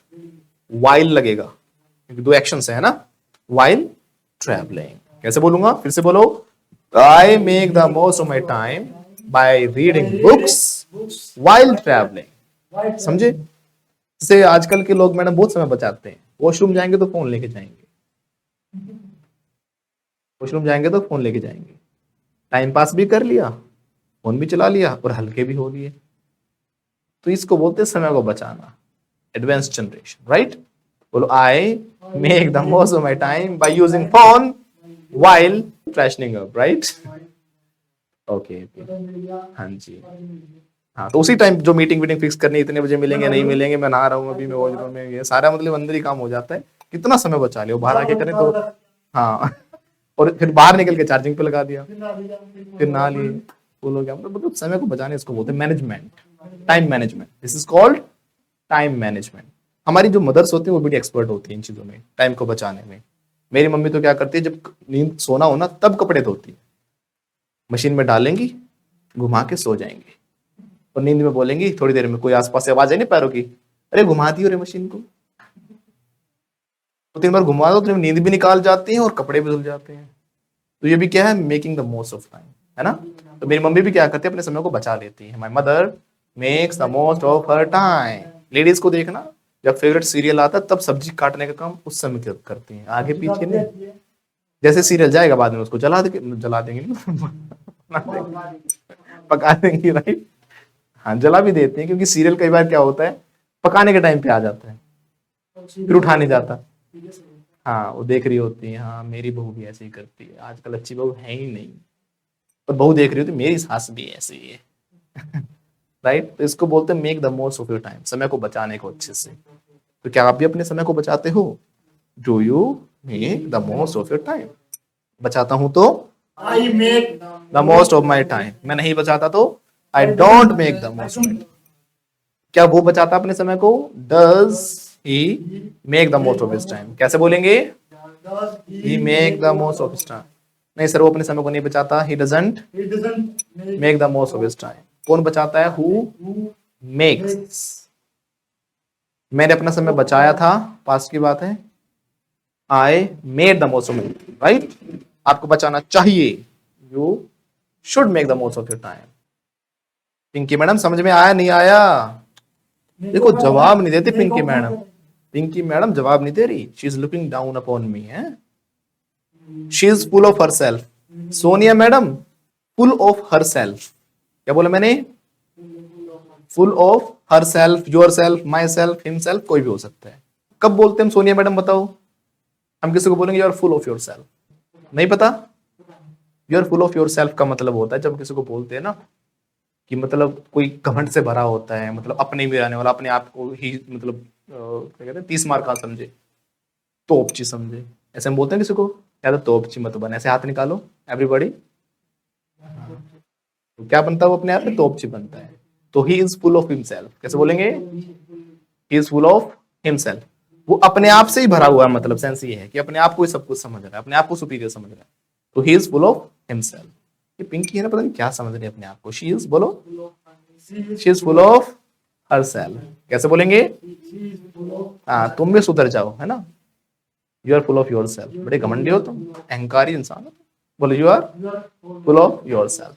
वाइल लगेगा क्योंकि दो एक्शन है ना, वाइल ट्रैवलिंग। कैसे बोलूंगा? फिर से बोलो, I make the most of my time by reading books while travelling. समझे? जैसे आजकल के लोग मैडम बहुत समय बचाते हैं, वॉशरूम जाएंगे तो फोन लेके जाएंगे, वॉशरूम जाएंगे तो फोन लेके जाएंगे, टाइम पास भी कर लिया, फोन भी चला लिया और हल्के भी हो लिए। तो इसको बोलते हैं समय को बचाना, एडवांस जनरेशन, राइट। बोलो I make the most of my time by using phone while freshening up, right? Okay हाँ जी, हाँ। तो उसी टाइम जो मीटिंग वीटिंग फिक्स करनी, इतने बजे मिलेंगे नहीं मिलेंगे, मैं नहा रहा हूँ अभी, मैं वॉशरूम में, ये सारा मतलब अंदर ही काम हो जाता है। कितना समय बचा लिया, बाहर आके करें तो हाँ और फिर बाहर निकल के चार्जिंग पे लगा दिया, फिर नहा लिए, वो लोग मतलब समय को बचाने इसको बोलते हैं management, time management. This is called time management. हमारी जो मदर्स होती है वो बड़ी एक्सपर्ट होती है इन चीजों में, टाइम को बचाने में। मेरी मम्मी तो क्या करती है, जब नींद सोना हो ना तब कपड़े धोती है, मशीन में डालेंगी, घुमा के सो जाएंगी, और नींद में बोलेंगी थोड़ी देर में, कोई आसपास से आवाज है नहीं पैरों की, अरे घुमा दी रे मशीन को। तो 3 बार घुमा दो तो नींद भी निकाल जाती है और कपड़े भी धुल जाते हैं। तो ये भी क्या है? Making the most of time, है ना। तो मेरी मम्मी भी क्या करती है, अपने समय को बचा लेती है। My mother makes the most of her time. Ladies को देखना, जब फेवरेट सीरियल आता है तब सब्जी काटने का काम उस समय करती हैं, आगे पीछे नहीं। जैसे सीरियल जाएगा बाद में उसको जला देंगे पका देंगी, राइट। हाँ जला भी देते हैं, क्योंकि सीरियल कई बार क्या होता है, पकाने के टाइम पे आ जाता है, फिर उठा नहीं जाता। हाँ वो देख रही होती है, हाँ मेरी बहू भी ऐसे ही करती है, आजकल अच्छी बहू है ही नहीं, पर बहू देख रही होती मेरी सास भी ऐसी ही है राइट। तो इसको बोलते हैं make the most of your time, समय को बचाने को अच्छे से। तो क्या आप भी अपने समय को बचाते हो? Do you make the most of your time? बचाता हूं तो I make the most of my time, मैं नहीं बचाता तो I don't make the most of my time. क्या वो बचाता अपने समय को? Does he make the most of his time? कैसे बोलेंगे? He make the most of his time. नहीं सर वो अपने समय को नहीं बचाता, he doesn't he doesn't make make the most of his time. कौन बचाता है? Who who makes. मैंने अपना समय बचाया था, पास्ट की बात है। I made the most of it, right. आपको बचाना चाहिए, you should make the most of your time. Pinky madam समझ में आया नहीं आया? देखो जवाब नहीं देती पिंकी मैडम, पिंकी मैडम जवाब नहीं दे रही। She is looking down upon me है, she is full of herself. Sonia madam full of herself, क्या बोला मैंने? Full of herself, yourself, myself, himself, कोई भी हो सकता है। कब बोलते हैं हम सोनिया मैडम बताओ? हम किसी को बोलेंगे you are full of yourself, नहीं पता? You are full of yourself का मतलब होता है जब किसी को बोलते हैं ना कि मतलब कोई घमंड से भरा होता है, मतलब अपने में रहने वाला, अपने आप को ही मतलब क्या कहते हैं 30 मार का समझे, तोपची समझे, ऐसे हम बोलते हैं किसी को, या तो तोपची मत बन। ऐसे हाथ निकालो एवरीबॉडी, तो क्या बनता है वो अपने आप में? तोपची बनता है। तो he is full of himself, कैसे बोलेंगे? He is full of himself, वो अपने आप से ही भरा हुआ है। मतलब सेंस ये है कि अपने आप को ही सब कुछ समझ रहा है, अपने आप को सुपीरियर समझ रहा है। तो he is full of himself. ये पिंकी है ना, पता नहीं क्या समझ रही है अपने आप को। शी इज, बोलो, she is full of herself, कैसे बोलेंगे? हाँ तुम भी सुधर जाओ, है ना। You are full of yourself, बड़े घमंडी हो तुम, अहंकारी इंसान हो। बोलो you are full of your self.